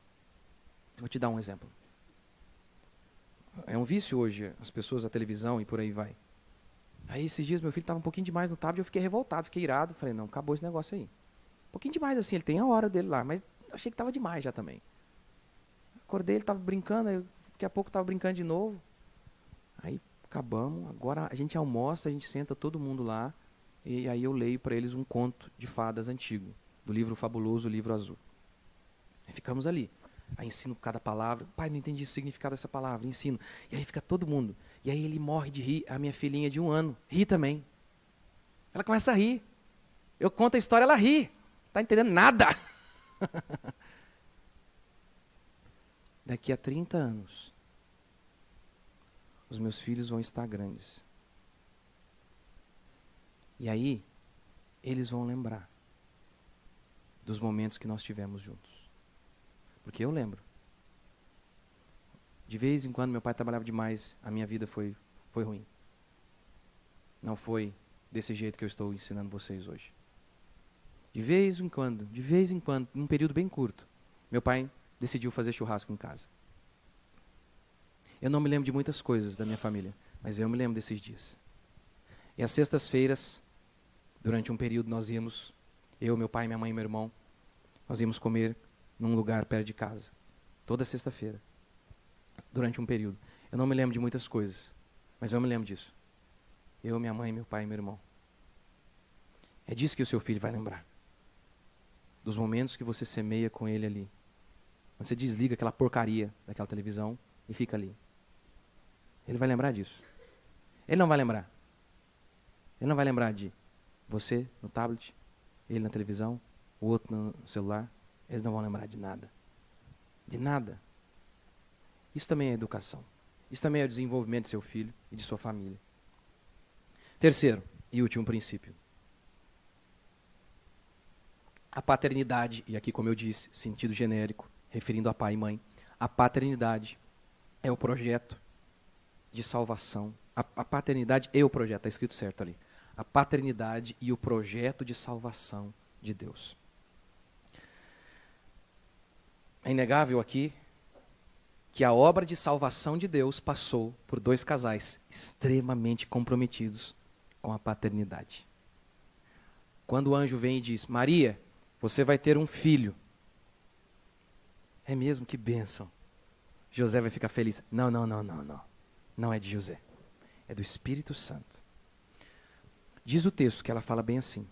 É um vício hoje, as pessoas da televisão e por aí vai. Aí esses dias meu filho estava um pouquinho demais no tablet, eu fiquei revoltado, fiquei irado. Falei, não, acabou esse negócio aí. Um pouquinho demais assim, ele tem a hora dele lá, mas achei que estava demais já também. Acordei, ele estava brincando, aí daqui a pouco estava brincando de novo. Aí acabamos, agora a gente almoça, a gente senta todo mundo lá, e aí eu leio para eles um conto de fadas antigo, do livro fabuloso, o Livro Azul. Aí ficamos ali. Aí ensino cada palavra. Pai, não entendi o significado dessa palavra. Ensino. E aí fica todo mundo. E aí ele morre de rir. A minha filhinha de 1 ano ri também. Ela começa a rir. Eu conto a história, ela ri. Não está entendendo nada. Daqui a 30 anos, os meus filhos vão estar grandes. E aí, eles vão lembrar dos momentos que nós tivemos juntos. Porque eu lembro. De vez em quando meu pai trabalhava demais, a minha vida foi ruim. Não foi desse jeito que eu estou ensinando vocês hoje. De vez em quando, num período bem curto, meu pai decidiu fazer churrasco em casa. Eu não me lembro de muitas coisas da minha família, mas eu me lembro desses dias. E às sextas-feiras, durante um período, nós íamos, eu, meu pai, minha mãe e meu irmão, nós íamos comer num lugar perto de casa. Toda sexta-feira. Durante um período. Eu não me lembro de muitas coisas, mas eu me lembro disso. Eu, minha mãe, meu pai e meu irmão. É disso que o seu filho vai lembrar. Dos momentos que você semeia com ele ali. Quando você desliga aquela porcaria daquela televisão e fica ali. Ele vai lembrar disso. Ele não vai lembrar. Ele não vai lembrar de você no tablet, ele na televisão, o outro no celular. Eles não vão lembrar de nada. De nada. Isso também é educação. Isso também é o desenvolvimento de seu filho e de sua família. Terceiro e último princípio. A paternidade, e aqui como eu disse, sentido genérico, referindo a pai e mãe. A paternidade é o projeto de salvação. A paternidade e o projeto, está escrito certo ali. A paternidade e o projeto de salvação de Deus. É inegável aqui que a obra de salvação de Deus passou por 2 casais extremamente comprometidos com a paternidade. Quando o anjo vem e diz, Maria, você vai ter um filho. É mesmo? Que bênção. José vai ficar feliz. Não. Não é de José. É do Espírito Santo. Diz o texto que ela fala bem assim.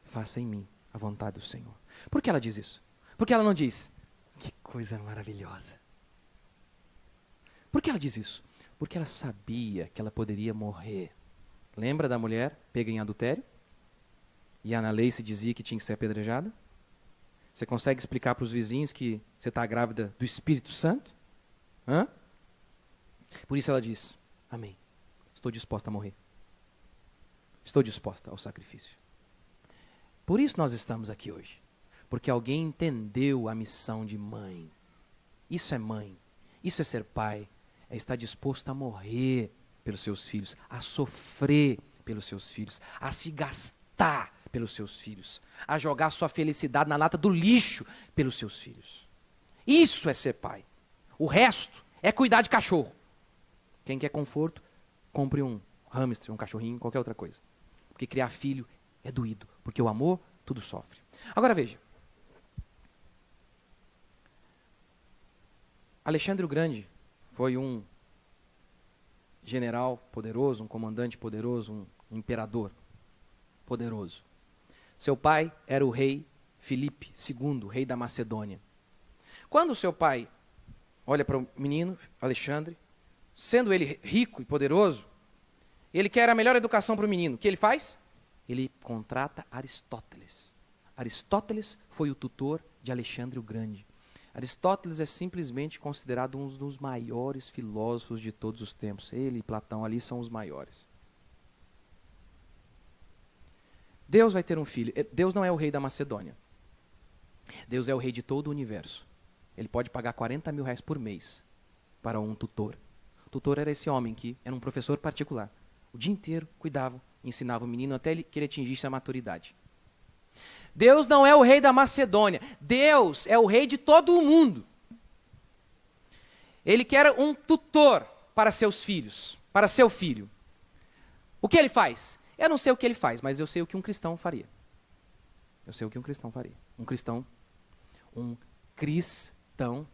Faça em mim a vontade do Senhor. Por que ela diz isso? Por que ela não diz, que coisa maravilhosa? Por que ela diz isso? Porque ela sabia que ela poderia morrer. Lembra da mulher pega em adultério? E na lei se dizia que tinha que ser apedrejada? Você consegue explicar para os vizinhos que você está grávida do Espírito Santo? Hã? Por isso ela diz, amém, estou disposta a morrer. Estou disposta ao sacrifício. Por isso nós estamos aqui hoje. Porque alguém entendeu a missão de mãe. Isso é mãe. Isso é ser pai. É estar disposto a morrer pelos seus filhos. A sofrer pelos seus filhos. A se gastar pelos seus filhos. A jogar sua felicidade na lata do lixo pelos seus filhos. Isso é ser pai. O resto é cuidar de cachorro. Quem quer conforto, compre um hamster, um cachorrinho, qualquer outra coisa. Porque criar filho é doído. Porque o amor, tudo sofre. Agora veja. Alexandre o Grande foi um general poderoso, um comandante poderoso, um imperador poderoso. Seu pai era o rei Filipe II, rei da Macedônia. Quando o seu pai olha para o menino, Alexandre, sendo ele rico e poderoso, ele quer a melhor educação para o menino. O que ele faz? Ele contrata Aristóteles. Aristóteles foi o tutor de Alexandre o Grande. Aristóteles é simplesmente considerado um dos maiores filósofos de todos os tempos. Ele e Platão ali são os maiores. Deus vai ter um filho. Deus não é o rei da Macedônia. Deus é o rei de todo o universo. Ele pode pagar 40 mil reais por mês para um tutor. O tutor era esse homem que era um professor particular. O dia inteiro cuidava, ensinava o menino até que ele atingisse a maturidade. Deus não é o rei da Macedônia. Deus é o rei de todo o mundo. Ele quer um tutor para seus filhos, para seu filho. O que ele faz? Eu não sei o que ele faz, mas eu sei o que um cristão faria. Eu sei o que um cristão faria. Um cristão,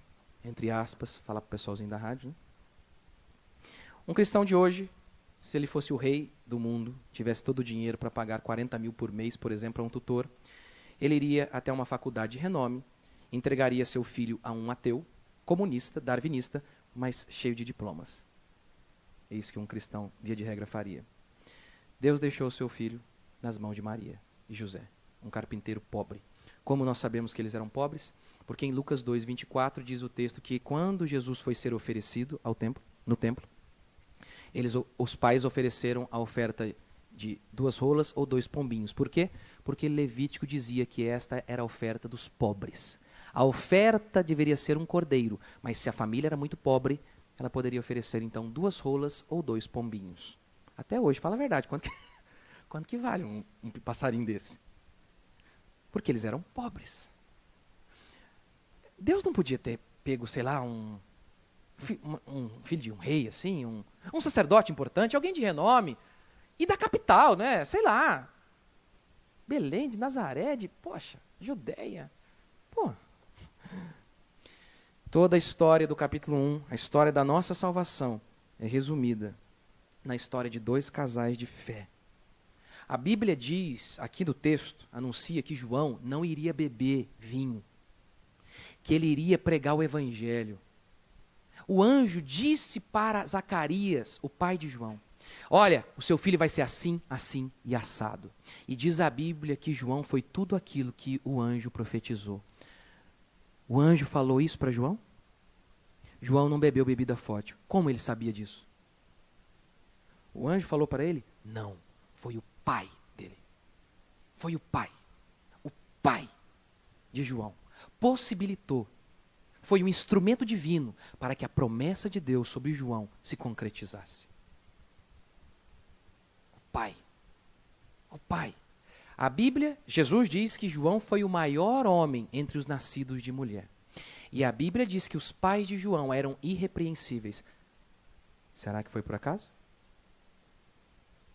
entre aspas, falar para o pessoalzinho da rádio, né? Um cristão de hoje, se ele fosse o rei do mundo, tivesse todo o dinheiro para pagar 40 mil por mês, por exemplo, a um tutor, ele iria até uma faculdade de renome, entregaria seu filho a um ateu, comunista, darwinista, mas cheio de diplomas. É isso que um cristão, via de regra, faria. Deus deixou seu filho nas mãos de Maria e José, um carpinteiro pobre. Como nós sabemos que eles eram pobres? Porque em Lucas 2:24 diz o texto que quando Jesus foi ser oferecido no templo, os pais ofereceram a oferta de 2 rolas ou 2 pombinhos. Por quê? Porque Levítico dizia que esta era a oferta dos pobres. A oferta deveria ser um cordeiro, mas se a família era muito pobre, ela poderia oferecer então 2 rolas ou 2 pombinhos. Até hoje, fala a verdade, quanto que vale um passarinho desse? Porque eles eram pobres. Deus não podia ter pego, sei lá, um filho de um rei, assim, um sacerdote importante, alguém de renome, e da capital, né? Sei lá. Belém, de Nazaré, Judéia. Pô. Toda a história do capítulo 1, a história da nossa salvação, é resumida na história de 2 casais de fé. A Bíblia diz, aqui no texto, anuncia que João não iria beber vinho, que ele iria pregar o evangelho. O anjo disse para Zacarias, o pai de João, olha, o seu filho vai ser assim, assim e assado. E diz a Bíblia que João foi tudo aquilo que o anjo profetizou. O anjo falou isso para João? João não bebeu bebida forte. Como ele sabia disso? O anjo falou para ele? Não, foi o pai dele. Foi o pai de João. Possibilitou. Foi um instrumento divino para que a promessa de Deus sobre João se concretizasse. O pai. A Bíblia, Jesus diz que João foi o maior homem entre os nascidos de mulher. E a Bíblia diz que os pais de João eram irrepreensíveis. Será que foi por acaso?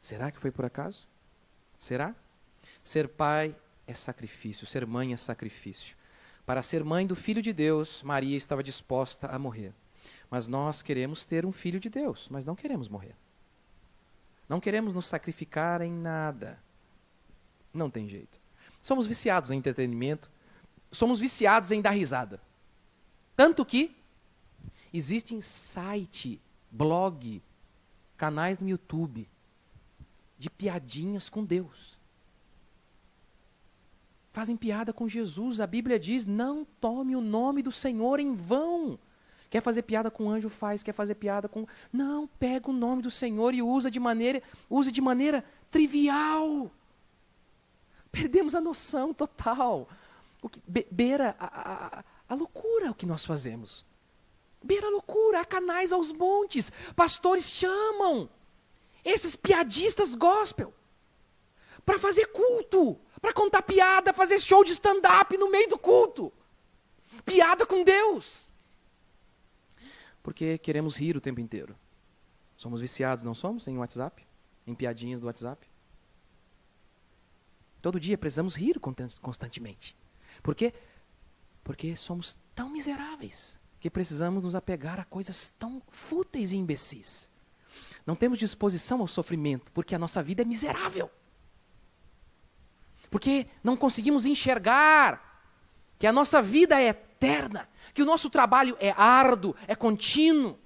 Será que foi por acaso? Será? Ser pai é sacrifício, ser mãe é sacrifício. Para ser mãe do Filho de Deus, Maria estava disposta a morrer. Mas nós queremos ter um Filho de Deus, mas não queremos morrer. Não queremos nos sacrificar em nada. Não tem jeito. Somos viciados em entretenimento, somos viciados em dar risada. Tanto que existem site, blog, canais no YouTube de piadinhas com Deus. Fazem piada com Jesus. A Bíblia diz, não tome o nome do Senhor em vão. Quer fazer piada com anjo, faz. Quer fazer piada com... Não, pega o nome do Senhor e use de maneira trivial. Perdemos a noção total. Beira a loucura o que nós fazemos. Beira a loucura, há canais aos montes. Pastores chamam esses piadistas gospel para fazer culto, para contar piada, fazer show de stand-up no meio do culto. Piada com Deus. Porque queremos rir o tempo inteiro. Somos viciados, não somos, em WhatsApp? Em piadinhas do WhatsApp? Todo dia precisamos rir constantemente. Por quê? Porque somos tão miseráveis que precisamos nos apegar a coisas tão fúteis e imbecis. Não temos disposição ao sofrimento, porque a nossa vida é miserável. Porque não conseguimos enxergar que a nossa vida é eterna, que o nosso trabalho é árduo, é contínuo,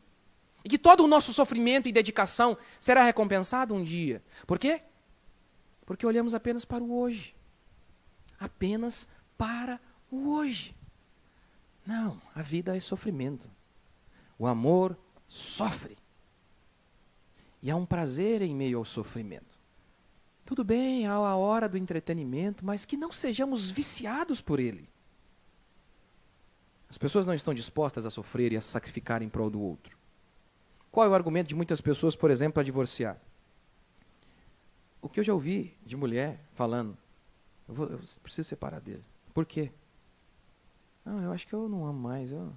e que todo o nosso sofrimento e dedicação será recompensado um dia. Por quê? Porque olhamos apenas para o hoje. Apenas para o hoje. Não, a vida é sofrimento. O amor sofre. E há um prazer em meio ao sofrimento. Tudo bem, há a hora do entretenimento, mas que não sejamos viciados por ele. As pessoas não estão dispostas a sofrer e a se sacrificar em prol do outro. Qual é o argumento de muitas pessoas, por exemplo, para divorciar? O que eu já ouvi de mulher falando, eu preciso separar dele. Por quê? Não, eu acho que eu não amo mais, eu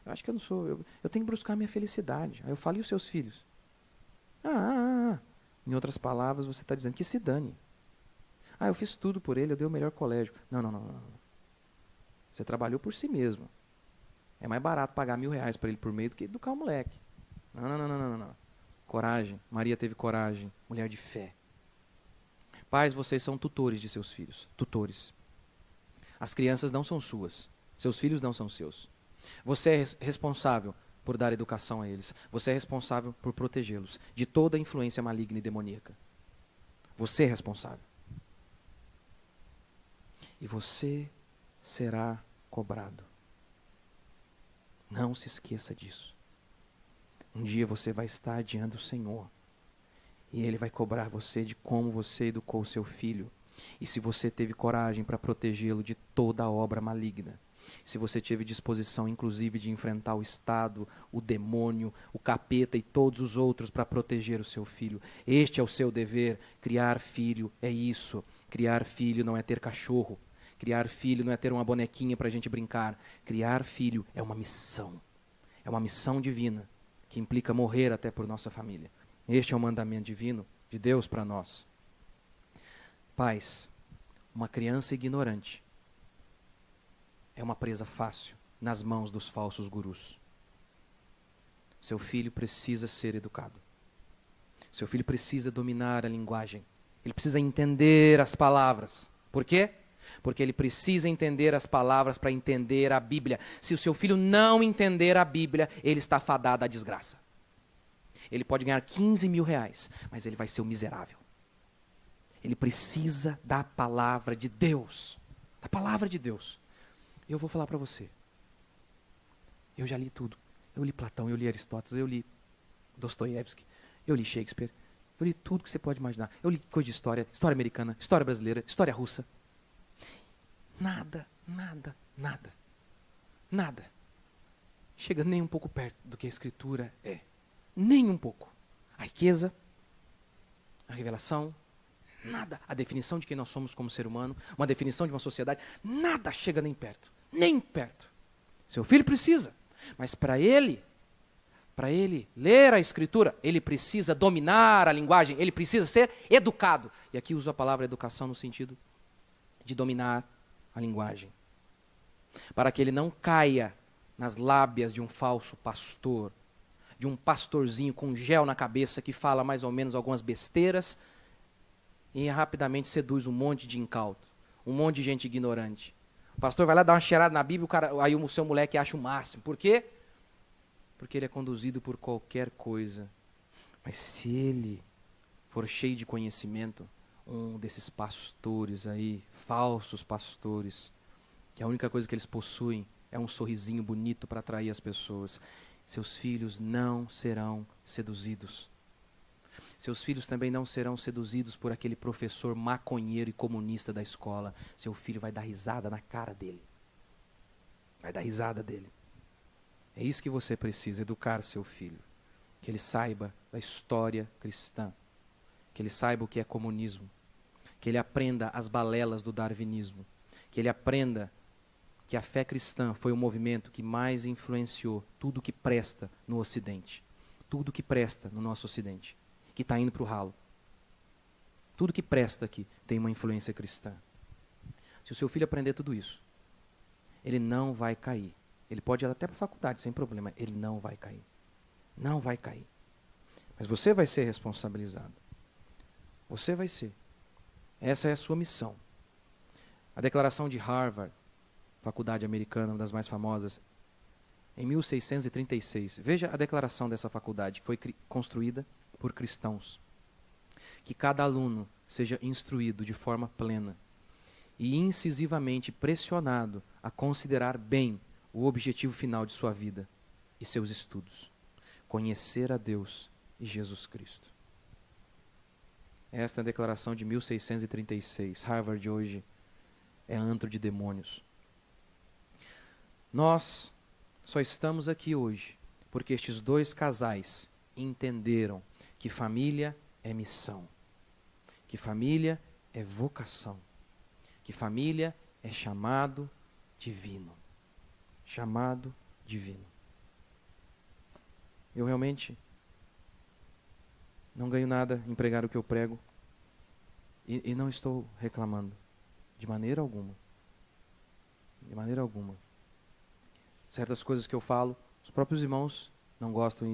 acho que eu não sou, eu tenho que buscar a minha felicidade. Aí eu falo, e os seus filhos? Em outras palavras, você está dizendo que se dane. Eu fiz tudo por ele, eu dei o melhor colégio. Não. Você trabalhou por si mesmo. É mais barato pagar R$1.000 para ele por mês do que educar o moleque. Não. Coragem. Maria teve coragem. Mulher de fé. Pais, vocês são tutores de seus filhos. Tutores. As crianças não são suas. Seus filhos não são seus. Você é responsável por dar educação a eles. Você é responsável por protegê-los de toda influência maligna e demoníaca. Você é responsável. E você será cobrado. Não se esqueça disso. Um dia você vai estar diante do Senhor. E Ele vai cobrar você de como você educou o seu filho. E se você teve coragem para protegê-lo de toda a obra maligna. Se você teve disposição, inclusive, de enfrentar o Estado, o demônio, o capeta e todos os outros para proteger o seu filho. Este é o seu dever. Criar filho é isso. Criar filho não é ter cachorro. Criar filho não é ter uma bonequinha para a gente brincar. Criar filho é uma missão. É uma missão divina que implica morrer até por nossa família. Este é o mandamento divino de Deus para nós. Pais, uma criança ignorante é uma presa fácil nas mãos dos falsos gurus. Seu filho precisa ser educado. Seu filho precisa dominar a linguagem. Ele precisa entender as palavras. Por quê? Porque ele precisa entender as palavras para entender a Bíblia. Se o seu filho não entender a Bíblia, ele está fadado à desgraça. Ele pode ganhar R$15.000, mas ele vai ser um miserável. Ele precisa da palavra de Deus. Da palavra de Deus. Eu vou falar para você. Eu já li tudo. Eu li Platão, eu li Aristóteles, eu li Dostoiévski, eu li Shakespeare, eu li tudo que você pode imaginar. Eu li coisa de história, história americana, história brasileira, história russa. Nada chega nem um pouco perto do que a Escritura é. Nem um pouco. A riqueza, a revelação, nada. A definição de quem nós somos como ser humano, uma definição de uma sociedade, nada chega nem perto. Nem perto. Seu filho precisa, mas para ele ler a Escritura, ele precisa dominar a linguagem, ele precisa ser educado. E aqui uso a palavra educação no sentido de dominar a linguagem. Para que ele não caia nas lábias de um falso pastor, de um pastorzinho com gel na cabeça que fala mais ou menos algumas besteiras e rapidamente seduz um monte de incauto. Um monte de gente ignorante. O pastor vai lá dar uma cheirada na Bíblia, aí o seu moleque acha o máximo. Por quê? Porque ele é conduzido por qualquer coisa. Mas se ele for cheio de conhecimento, um desses pastores aí, falsos pastores, que a única coisa que eles possuem é um sorrisinho bonito para atrair as pessoas, seus filhos não serão seduzidos. Seus filhos também não serão seduzidos por aquele professor maconheiro e comunista da escola. Seu filho vai dar risada na cara dele. Vai dar risada dele. É isso que você precisa, educar seu filho. Que ele saiba da história cristã. Que ele saiba o que é comunismo. Que ele aprenda as balelas do darwinismo. Que ele aprenda que a fé cristã foi o movimento que mais influenciou tudo que presta no Ocidente. Tudo que presta no nosso Ocidente. Que está indo para o ralo. Tudo que presta aqui tem uma influência cristã. Se o seu filho aprender tudo isso, ele não vai cair. Ele pode ir até para a faculdade sem problema, ele não vai cair. Não vai cair. Mas você vai ser responsabilizado. Você vai ser. Essa é a sua missão. A declaração de Harvard, faculdade americana, uma das mais famosas, em 1636. Veja a declaração dessa faculdade, que foi construída por cristãos. Que cada aluno seja instruído de forma plena e incisivamente pressionado a considerar bem o objetivo final de sua vida e seus estudos: conhecer a Deus e Jesus Cristo. Esta é a declaração de 1636. Harvard hoje é antro de demônios. Nós só estamos aqui hoje porque estes dois casais entenderam que família é missão, que família é vocação, que família é chamado divino. Chamado divino. Eu realmente não ganho nada em pregar o que eu prego e não estou reclamando de maneira alguma. De maneira alguma. Certas coisas que eu falo, os próprios irmãos não gostam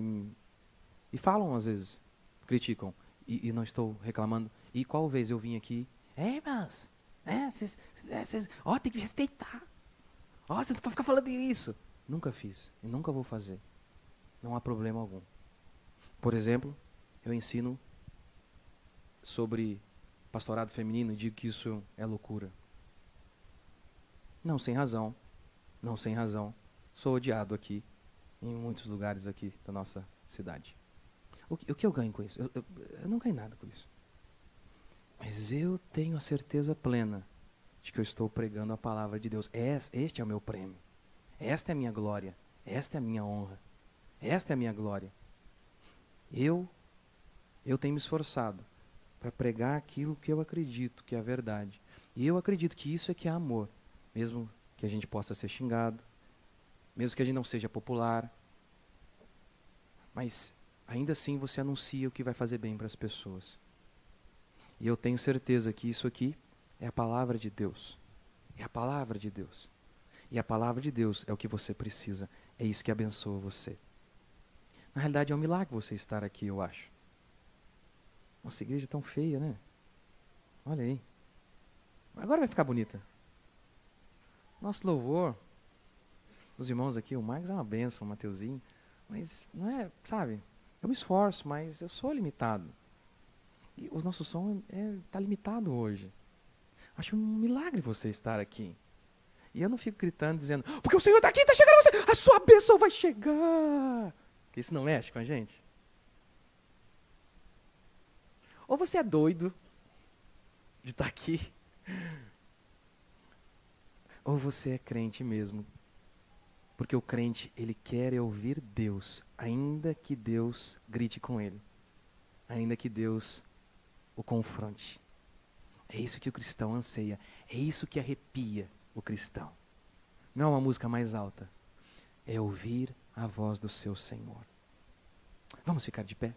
e falam às vezes, criticam, e não estou reclamando. E qual vez eu vim aqui, irmãos, tem que respeitar. Você não pode ficar falando isso. Nunca fiz e nunca vou fazer. Não há problema algum. Por exemplo, eu ensino sobre pastorado feminino e digo que isso é loucura. Não sem razão. Não sem razão. Sou odiado aqui, em muitos lugares aqui da nossa cidade. O que eu ganho com isso? Eu não ganho nada com isso. Mas eu tenho a certeza plena de que eu estou pregando a palavra de Deus. Este é o meu prêmio. Esta é a minha glória. Esta é a minha honra. Esta é a minha glória. Eu tenho me esforçado para pregar aquilo que eu acredito que é a verdade. E eu acredito que isso é que é amor. Mesmo que a gente possa ser xingado, mesmo que a gente não seja popular, mas ainda assim você anuncia o que vai fazer bem para as pessoas. E eu tenho certeza que isso aqui é a palavra de Deus. É a palavra de Deus. E a palavra de Deus é o que você precisa. É isso que abençoa você. Na realidade é um milagre você estar aqui, eu acho. Nossa, igreja é tão feia, né? Olha aí. Agora vai ficar bonita. Nosso louvor, os irmãos aqui, o Marcos é uma bênção, o Mateuzinho, mas não é, sabe, eu me esforço, mas eu sou limitado. E o nosso som está limitado hoje. Acho um milagre você estar aqui. E eu não fico gritando, dizendo, porque o Senhor está aqui, está chegando a você, a sua bênção vai chegar. Porque isso não mexe com a gente. Ou você é doido de estar aqui, ou você é crente mesmo. Porque o crente, ele quer ouvir Deus, ainda que Deus grite com ele. Ainda que Deus o confronte. É isso que o cristão anseia. É isso que arrepia o cristão. Não é uma música mais alta. É ouvir a voz do seu Senhor. Vamos ficar de pé?